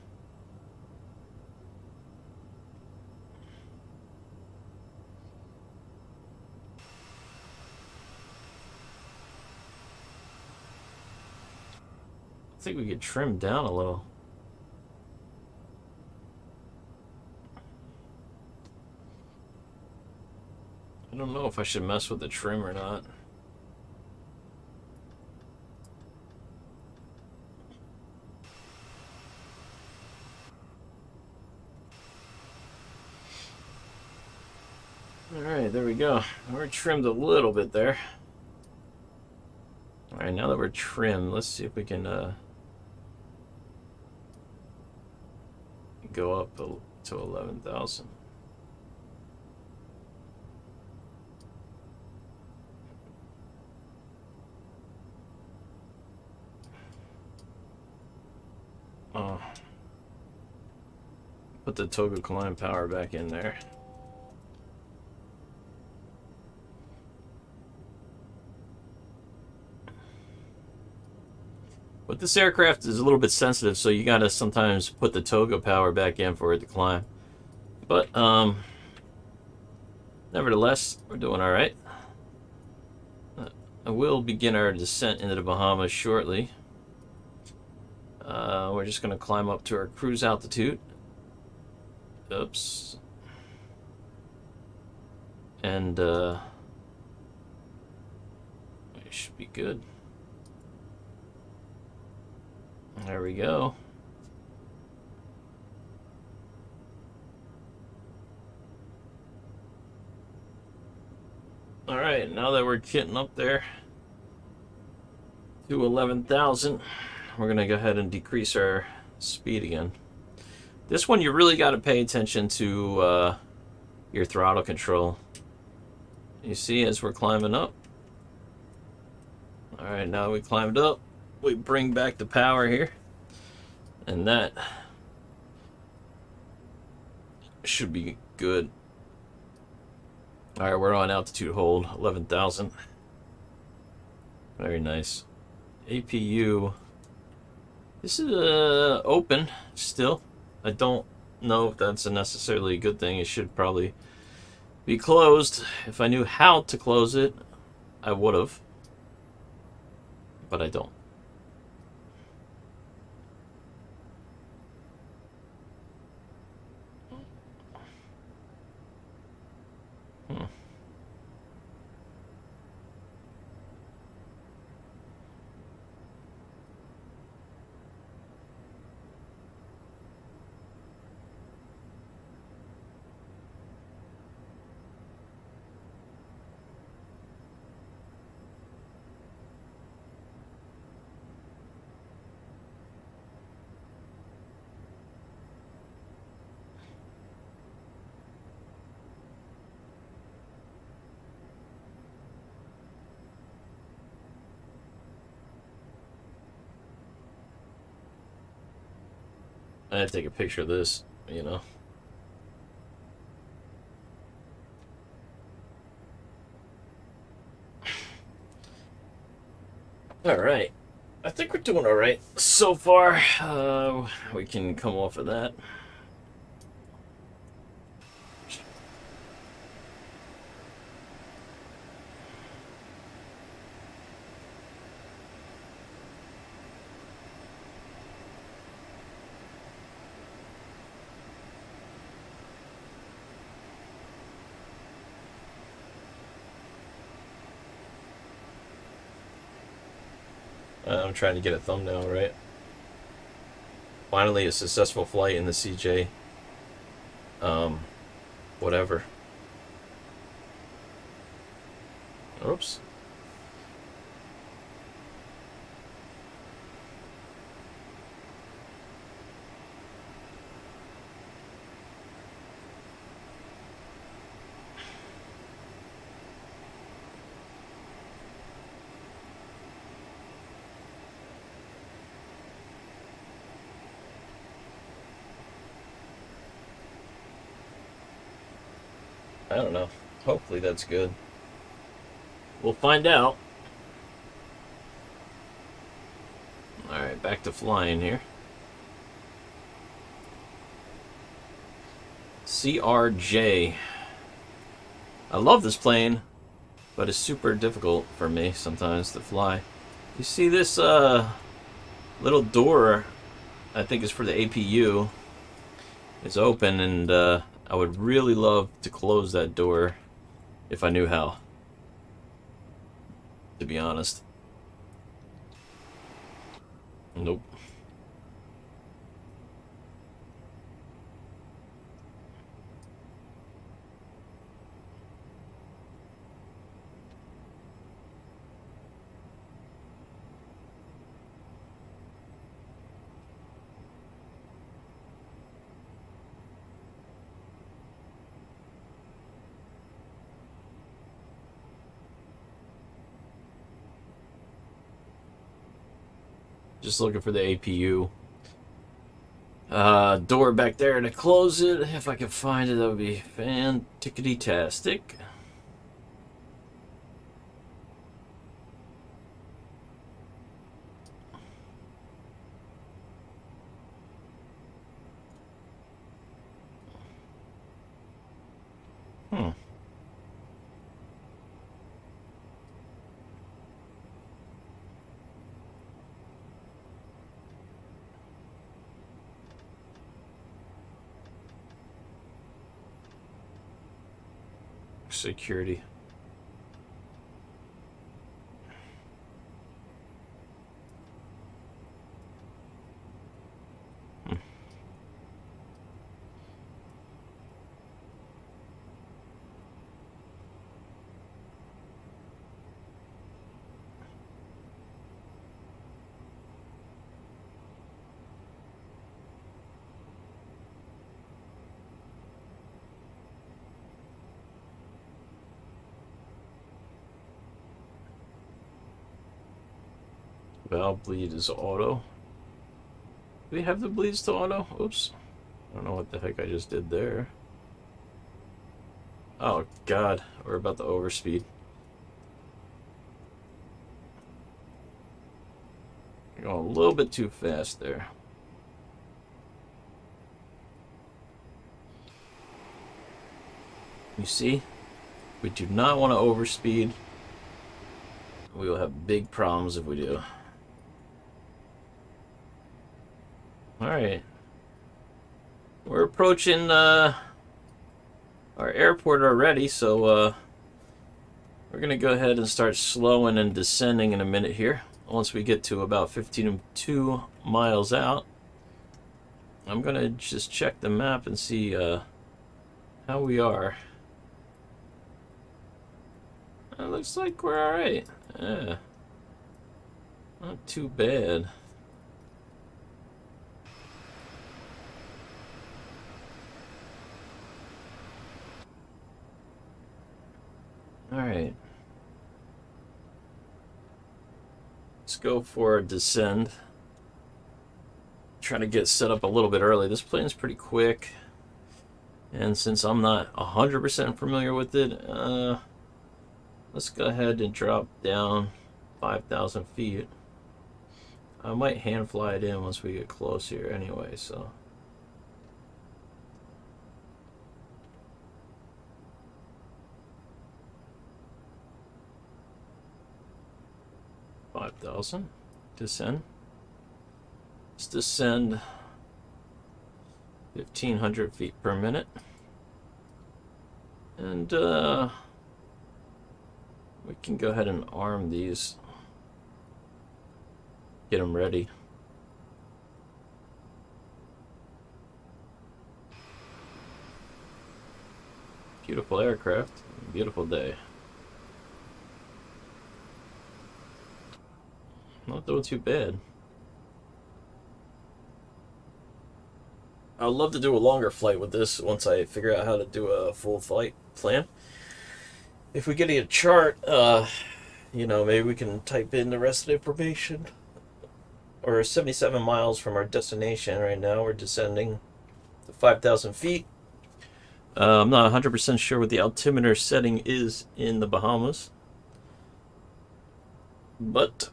I think we could trim down a little. I don't know if I should mess with the trim or not. Alright, there we go. We're trimmed a little bit there. Alright, now that we're trimmed, let's see if we can go up to 11,000. Oh. Put the toggle climb power back in there. But this aircraft is a little bit sensitive, so you gotta sometimes put the toggle power back in for it to climb. But nevertheless, we're doing all right. I will begin our descent into the Bahamas shortly. We're just going to climb up to our cruise altitude. Oops. And it should be good. There we go. Alright, now that we're getting up there to 11,000, we're going to go ahead and decrease our speed again. This one you really got to pay attention to your throttle control. You see as we're climbing up. Alright, now we climbed up. We bring back the power here. And that should be good. Alright, we're on altitude hold, 11,000. Very nice. APU. This is open still. I don't know if that's a necessarily a good thing. It should probably be closed. If I knew how to close it, I would have. But I don't. I had to take a picture of this, you know. Alright. I think we're doing alright so far. We can come off of that. I'm trying to get a thumbnail right. Finally, a successful flight in the CJ. Whatever. Oops. I don't know. Hopefully that's good. We'll find out. Alright, back to flying here. CRJ. I love this plane, but it's super difficult for me sometimes to fly. You see this little door, I think is for the APU. It's open, and I would really love to close that door if I knew how, to be honest. Nope. Just looking for the APU door back there to close it. If I can find it, that would be fantickety-tastic. Security. Valve bleed is auto. Do we have the bleeds to auto? Oops. I don't know what the heck I just did there. Oh god, we're about to overspeed. You're going a little bit too fast there. You see? We do not want to overspeed. We will have big problems if we do. Alright. We're approaching our airport already, so we're going to go ahead and start slowing and descending in a minute here. Once we get to about 52 miles out, I'm going to just check the map and see how we are. It looks like we're alright. Yeah. Not too bad. Alright. Let's go for a descend. Try to get set up a little bit early. This plane's pretty quick. And since I'm not 100% familiar with it, let's go ahead and drop down 5,000 feet. I might hand fly it in once we get close here anyway, so. Descend. Let's descend 1,500 feet per minute. And we can go ahead and arm these. Get them ready. Beautiful aircraft, beautiful day. Not doing too bad. I'd love to do a longer flight with this once I figure out how to do a full flight plan. If we get a chart, you know, maybe we can type in the rest of the information. We're 77 miles from our destination right now. We're descending to 5,000 feet. I'm not 100% sure what the altimeter setting is in the Bahamas. But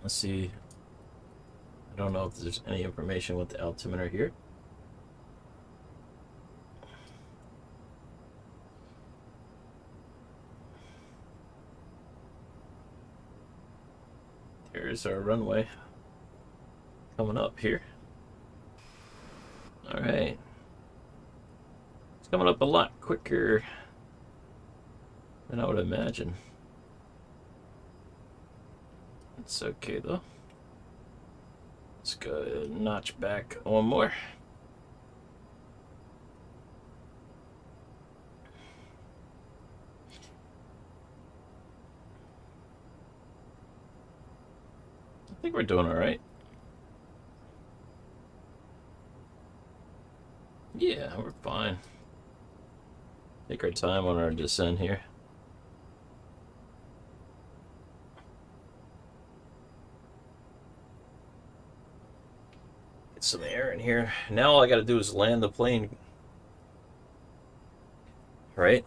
let's see. I don't know if there's any information with the altimeter here. Here's our runway coming up here. All right. It's coming up a lot quicker than I would imagine. It's okay though. Let's go ahead and notch back one more. I think we're doing all right. Yeah, we're fine. Take our time on our descent here. Get some air in here. Now all I gotta do is land the plane. Right?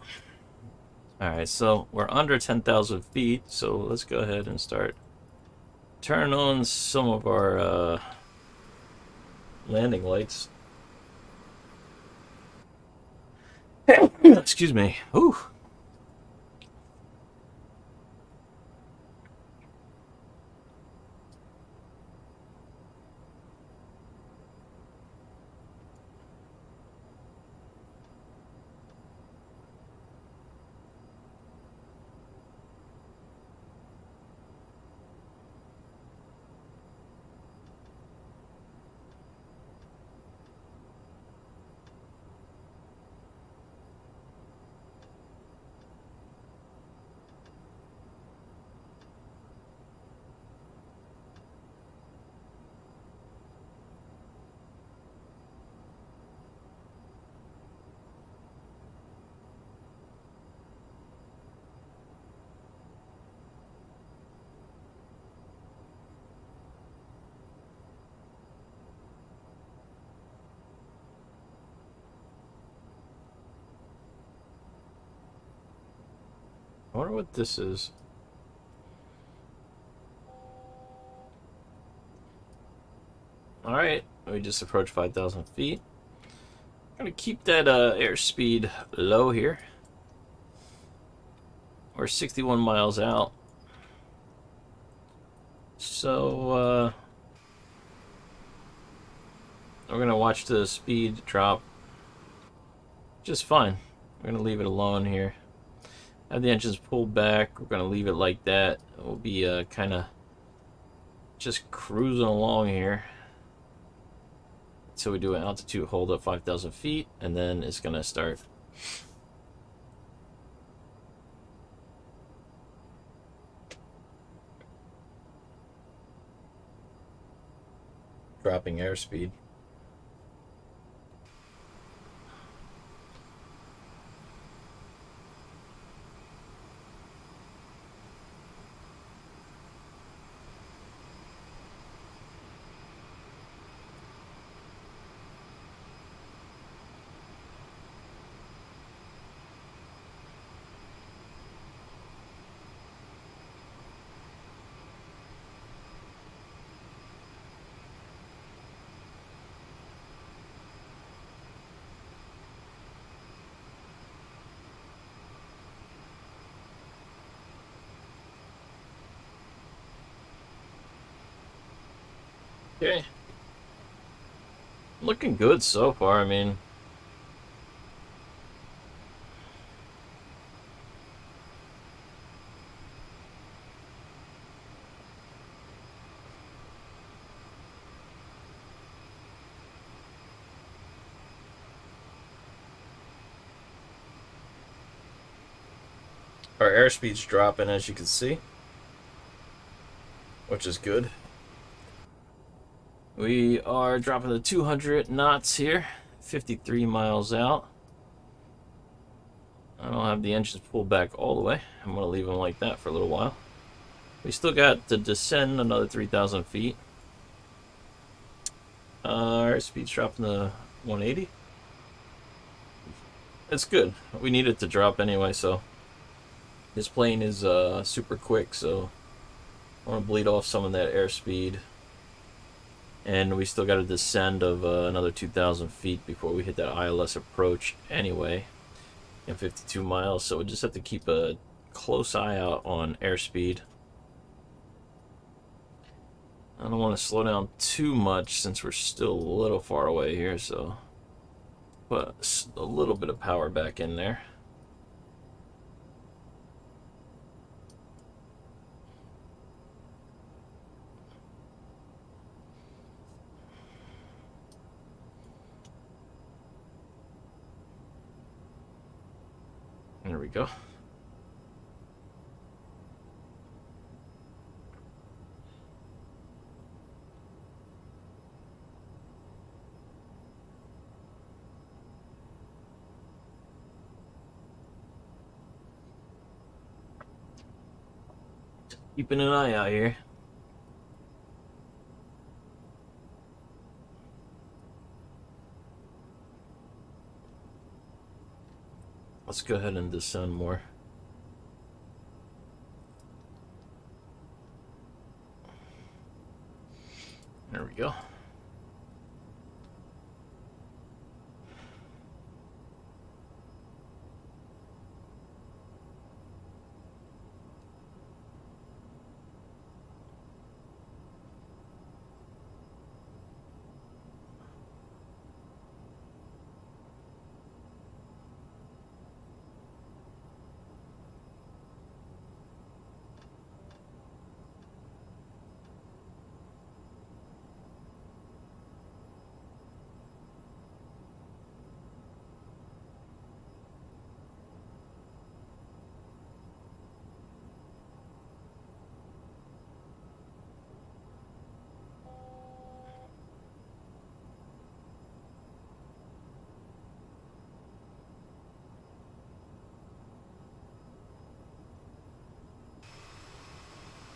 Alright, so we're under 10,000 feet, so let's go ahead and start turning on some of our landing lights. Excuse me. Ooh. wonder what this is. Alright, we just approached 5,000 feet. I'm gonna keep that airspeed low here. We're 61 miles out. So, we're gonna watch the speed drop just fine. We're gonna leave it alone here. Have the engines pulled back. We're gonna leave it like that. We'll be kind of just cruising along here. So we do an altitude hold at 5,000 feet, and then it's gonna start. Dropping airspeed. Okay. Looking good so far, I mean. Our airspeed's dropping, as you can see, which is good. We are dropping to 200 knots here, 53 miles out. I don't have the engines pulled back all the way. I'm going to leave them like that for a little while. We still got to descend another 3,000 feet. Our speed's dropping to 180. It's good. We need it to drop anyway, so this plane is super quick, so I want to bleed off some of that airspeed. And we still got to descend of another 2,000 feet before we hit that ILS approach anyway, in 52 miles. So we just have to keep a close eye out on airspeed. I don't want to slow down too much since we're still a little far away here, so put a little bit of power back in there. There we go. Keeping an eye out here. Let's go ahead and descend more. There we go.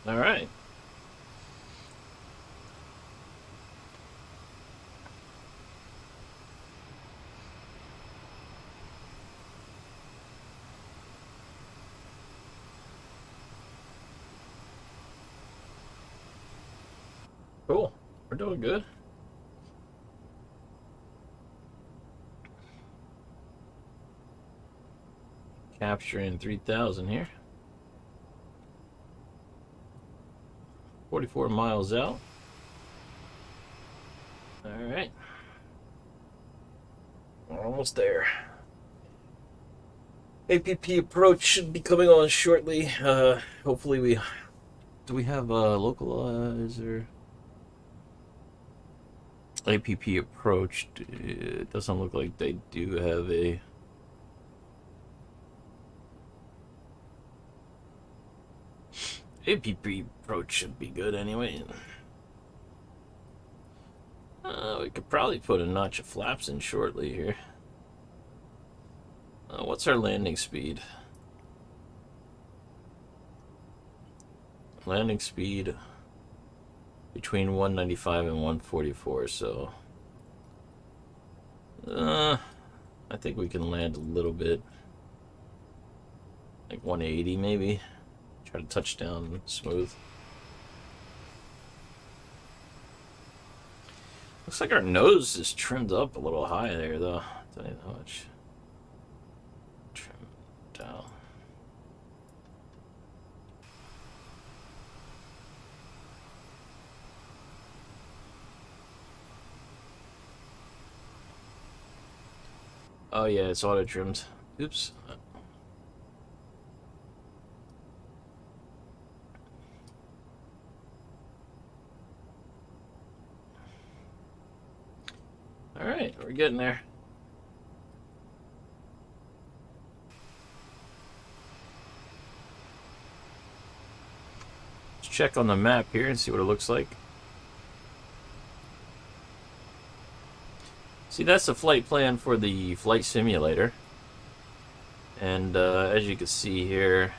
All right. Cool. We're doing good. Capturing 3,000 here. 44 miles out. Alright. We're almost there. APP approach should be coming on shortly. Hopefully we... Do we have localizer? APP approach. It doesn't look like they do have a... APP approach should be good anyway. We could probably put a notch of flaps in shortly here. What's our landing speed? Landing speed between 195 and 144, so I think we can land a little bit, like 180 maybe. Try to touch down smooth. Looks like our nose is trimmed up a little high there, though. Tell you how much. Trim down. Oh yeah, it's auto trimmed. Oops. Alright, we're getting there. Let's check on the map here and see what it looks like. See, that's the flight plan for the flight simulator. And as you can see here,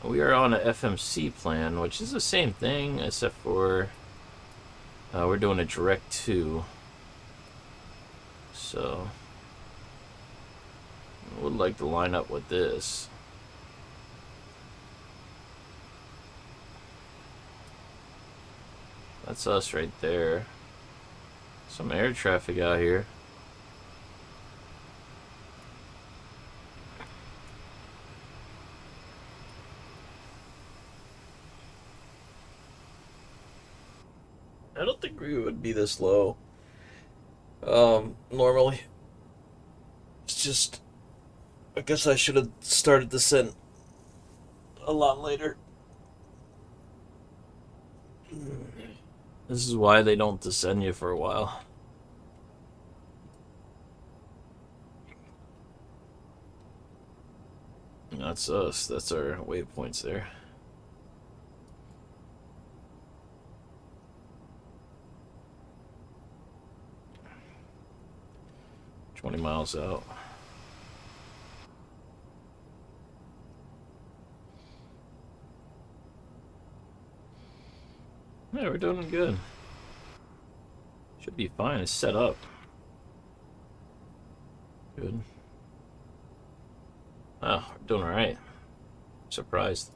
we are on a FMC plan, which is the same thing, except for we're doing a direct to. So I would like to line up with this. That's us right there. Some air traffic out here. I don't think we would be this low. Normally. It's just, I guess I should have started descent a lot later. This is why they don't descend you for a while. That's us. That's our waypoints there. $20 miles out. Yeah, we're doing good. Should be fine. It's set up. Good. Oh, we're doing alright. Surprised.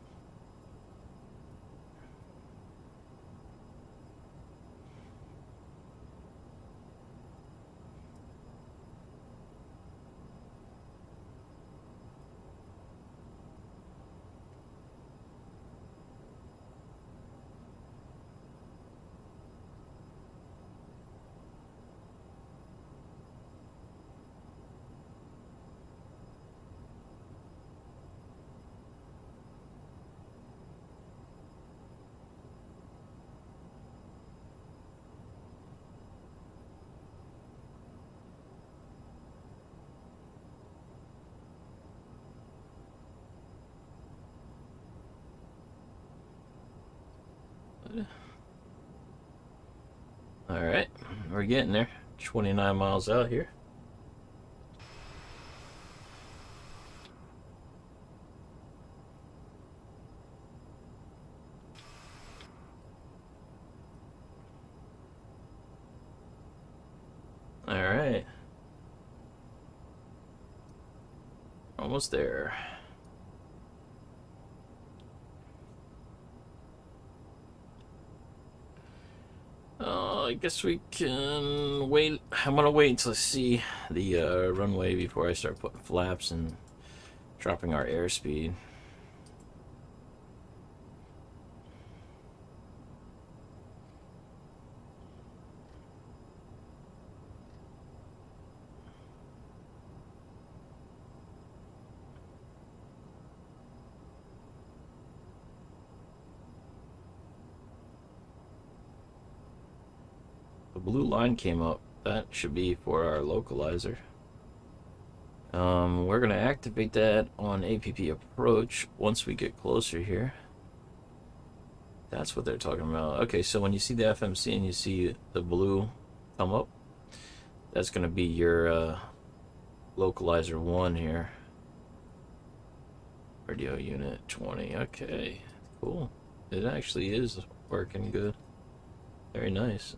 Alright, we're getting there. 29 miles out here. Alright. Almost there. guess we can wait. I'm gonna wait until I see the runway before I start putting flaps and dropping our airspeed. The blue line came up. That should be for our localizer. We're gonna activate that on APP approach once we get closer here. That's what they're talking about. Okay, so when you see the FMC and you see the blue come up, that's gonna be your localizer 1 here. Radio unit 20. Okay, cool. It actually is working good. Very nice.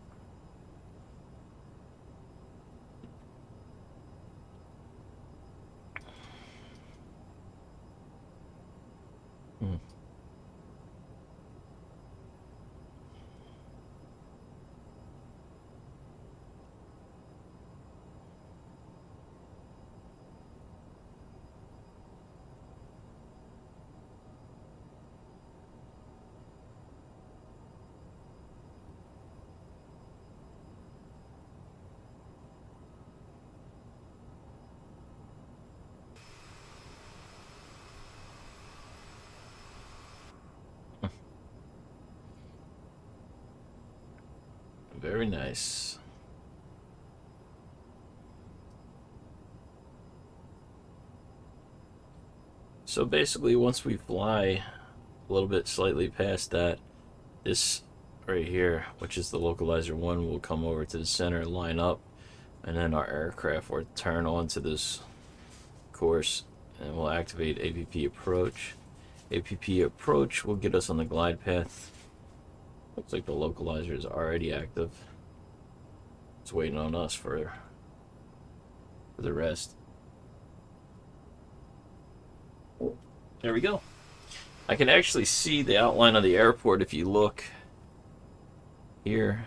Very nice. So basically, once we fly a little bit slightly past that, this right here, which is the localizer 1, will come over to the center, line up, and then our aircraft will turn onto this course, and we'll activate APP approach. APP approach will get us on the glide path. Looks like the localizer is already active. It's waiting on us for the rest. There we go. I can actually see the outline of the airport if you look here.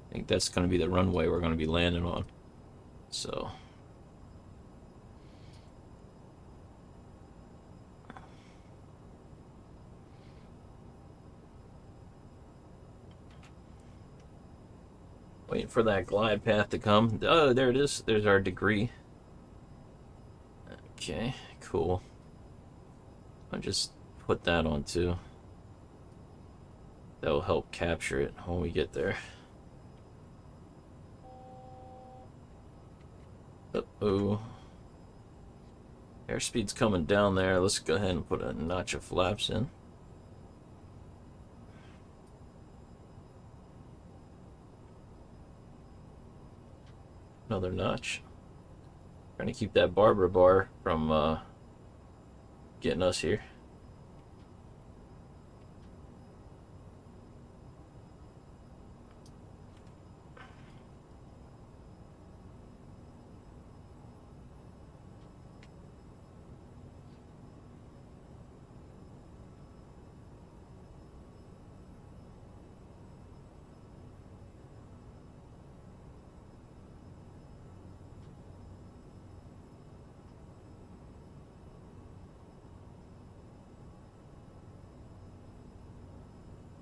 I think that's going to be the runway we're going to be landing on. So waiting for that glide path to come. Oh, there it is. There's our degree. Okay, cool. I'll just put that on too. That will help capture it when we get there. Uh-oh. Airspeed's coming down there. Let's go ahead and put a notch of flaps in. Another notch. Trying to keep that Barbara bar from getting us here.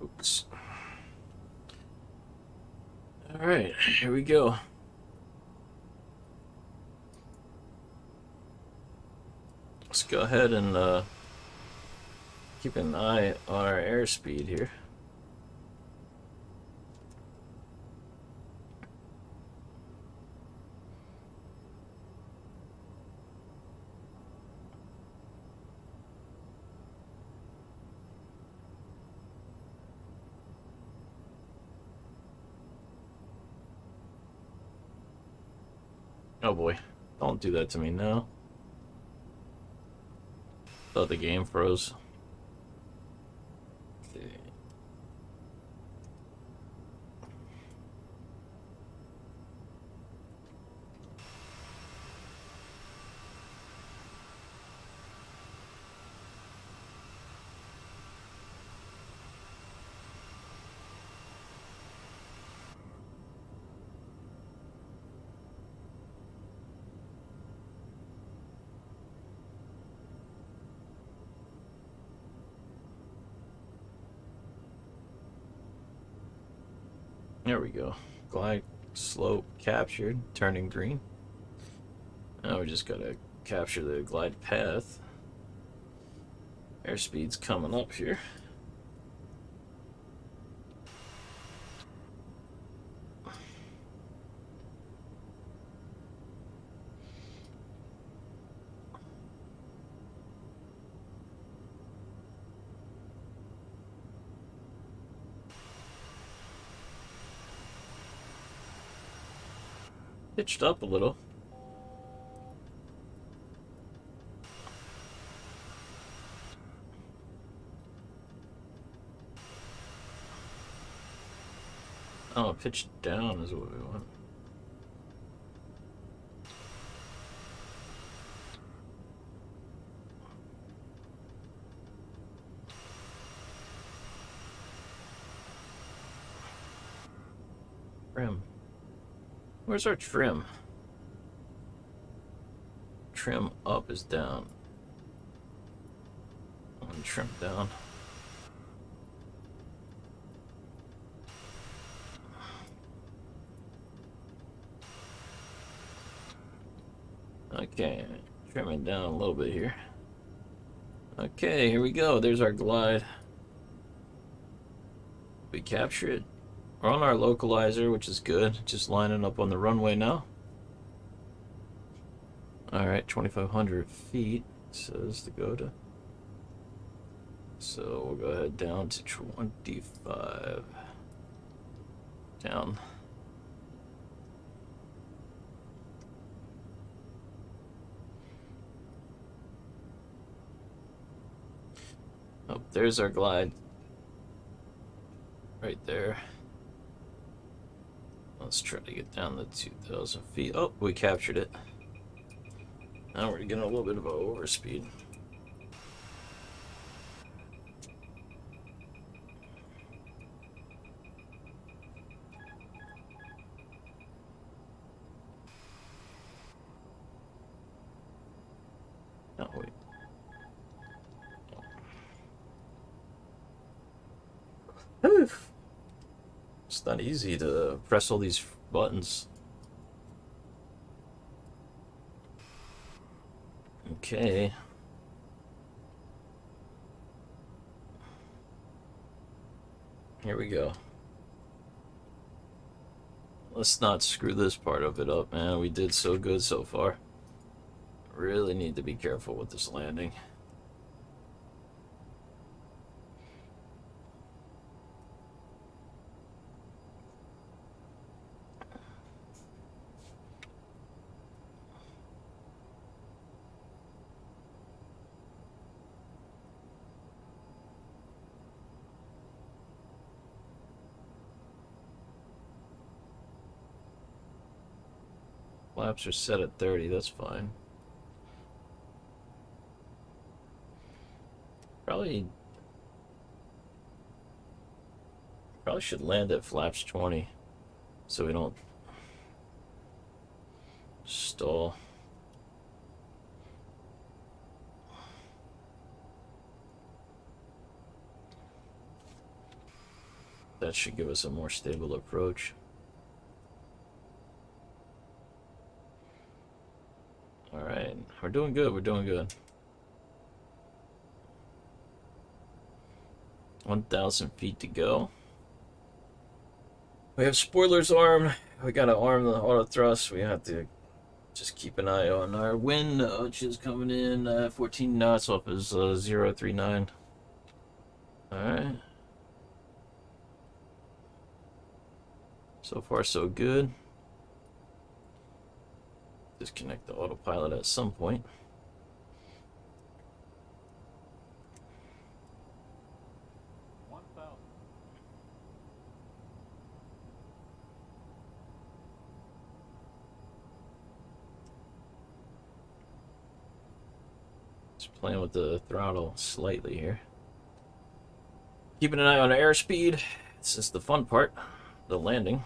Oops. All right, here we go. Let's go ahead and keep an eye on our airspeed here. Oh boy, don't do that to me now. Thought the game froze. Okay. There we go. Glide slope captured, turning green. Now we just gotta capture the glide path. Airspeed's coming up here. Pitched up a little. Oh, pitched down is what we want. Trim. Where's our trim? Trim up is down. And trim down. Okay, trimming down a little bit here. Okay, here we go. There's our glide. We capture it. We're on our localizer, which is good. Just lining up on the runway now. Alright, 2,500 feet says to go to. So we'll go ahead down to 25. Down. Oh, there's our glide. Right there. Let's try to get down to 2,000 feet. Oh, we captured it. Now we're getting a little bit of an overspeed. Oh, wait. Oof. It's not easy to press all these buttons. Okay. Here we go. Let's not screw this part of it up, man. We did so good so far. Really need to be careful with this landing. Flaps are set at 30, that's fine. Probably should land at flaps 20 so we don't stall. That should give us a more stable approach. Alright, we're doing good, we're doing good. 1,000 feet to go. We have spoilers armed. We gotta arm the auto thrust. We have to just keep an eye on our wind, which is coming in 14 knots off is 039. Alright. So far, so good. Disconnect the autopilot at some point. Just playing with the throttle slightly here. Keeping an eye on airspeed. This is the fun part, the landing.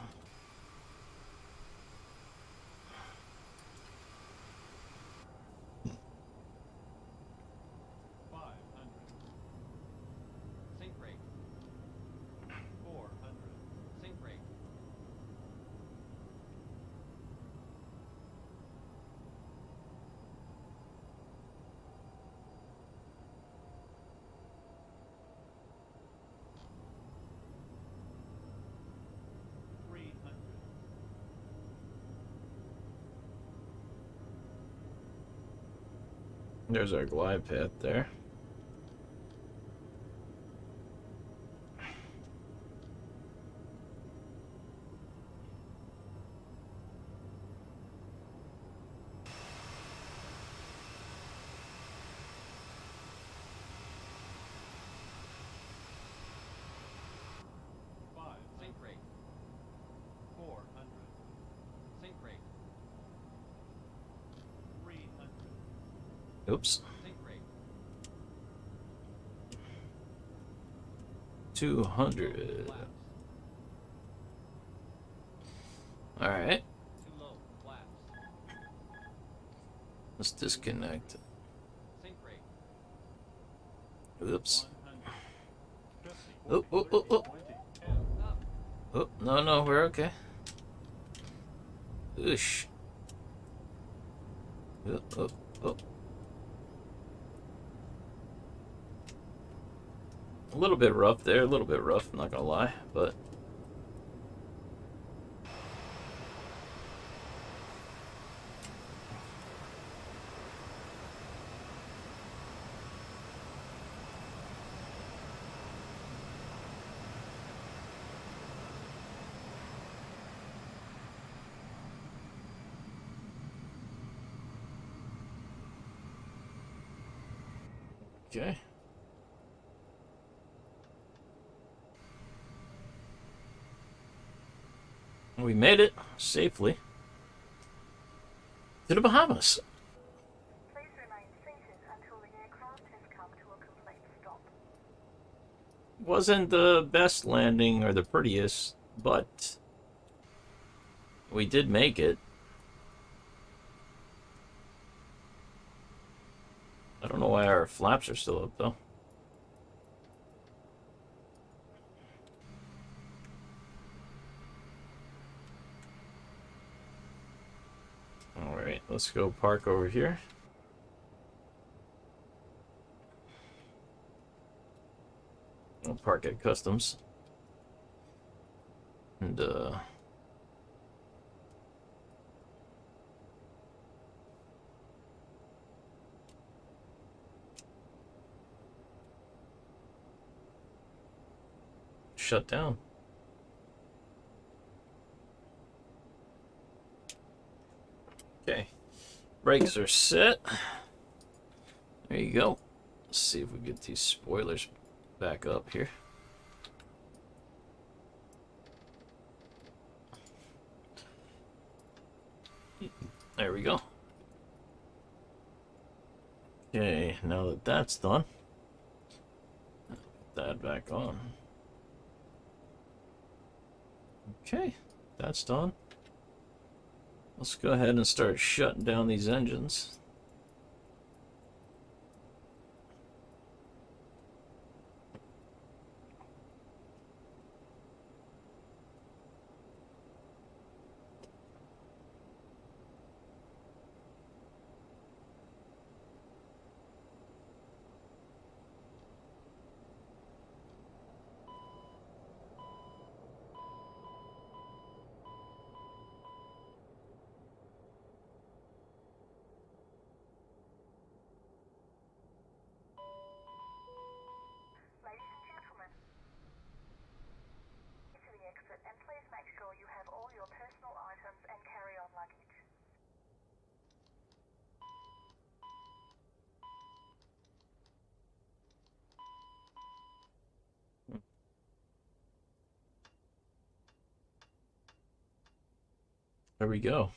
There's our glide path there. Sink rate. 400. Sink rate. 300. Oops. Sink rate. 200. Flaps. All right. Too low. Flaps. Let's disconnect. Sink rate. Oops. 100. Oh, oh, oh, oh. Up. Oh, no, no, we're okay. Oosh. Oh, oh, oh. A little bit rough there, a little bit rough, I'm not gonna lie, but okay. We made it safely to the Bahamas. Please remain seated until the aircraft has come to a complete stop. Wasn't the best landing or the prettiest, but we did make it. I don't know why our flaps are still up though. Alright, let's go park over here. I'll park at customs. And shut down. Okay, brakes are set. There you go. Let's see if we get these spoilers back up here. There we go. Okay, now that that's done, put that back on. Okay, that's done. Let's go ahead and start shutting down these engines. Ladies and gentlemen, to the exit, and please make sure you have all your personal items and carry-on luggage. There we go.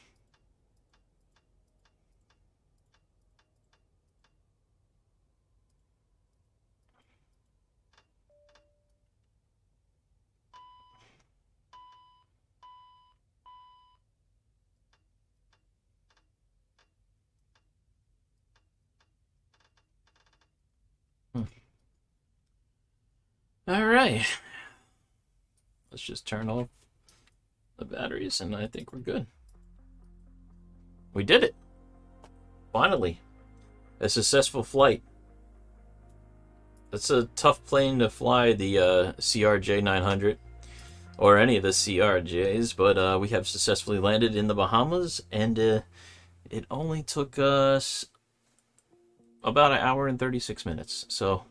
All right. Let's just turn off the batteries and I think we're good. We did it. Finally. A successful flight. It's a tough plane to fly, the CRJ900 or any of the CRJs, but we have successfully landed in the Bahamas, and it only took us about an hour and 36 minutes. So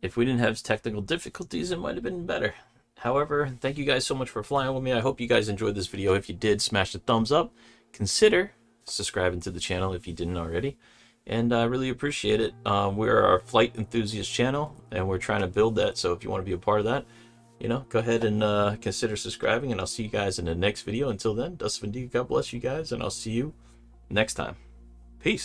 if we didn't have technical difficulties, it might have been better. However, thank you guys so much for flying with me. I hope you guys enjoyed this video. If you did, smash the thumbs up. Consider subscribing to the channel if you didn't already. And I really appreciate it. We're a flight enthusiast channel, and we're trying to build that. So if you want to be a part of that, you know, go ahead and consider subscribing. And I'll see you guys in the next video. Until then, Das Vendiga, God bless you guys, and I'll see you next time. Peace.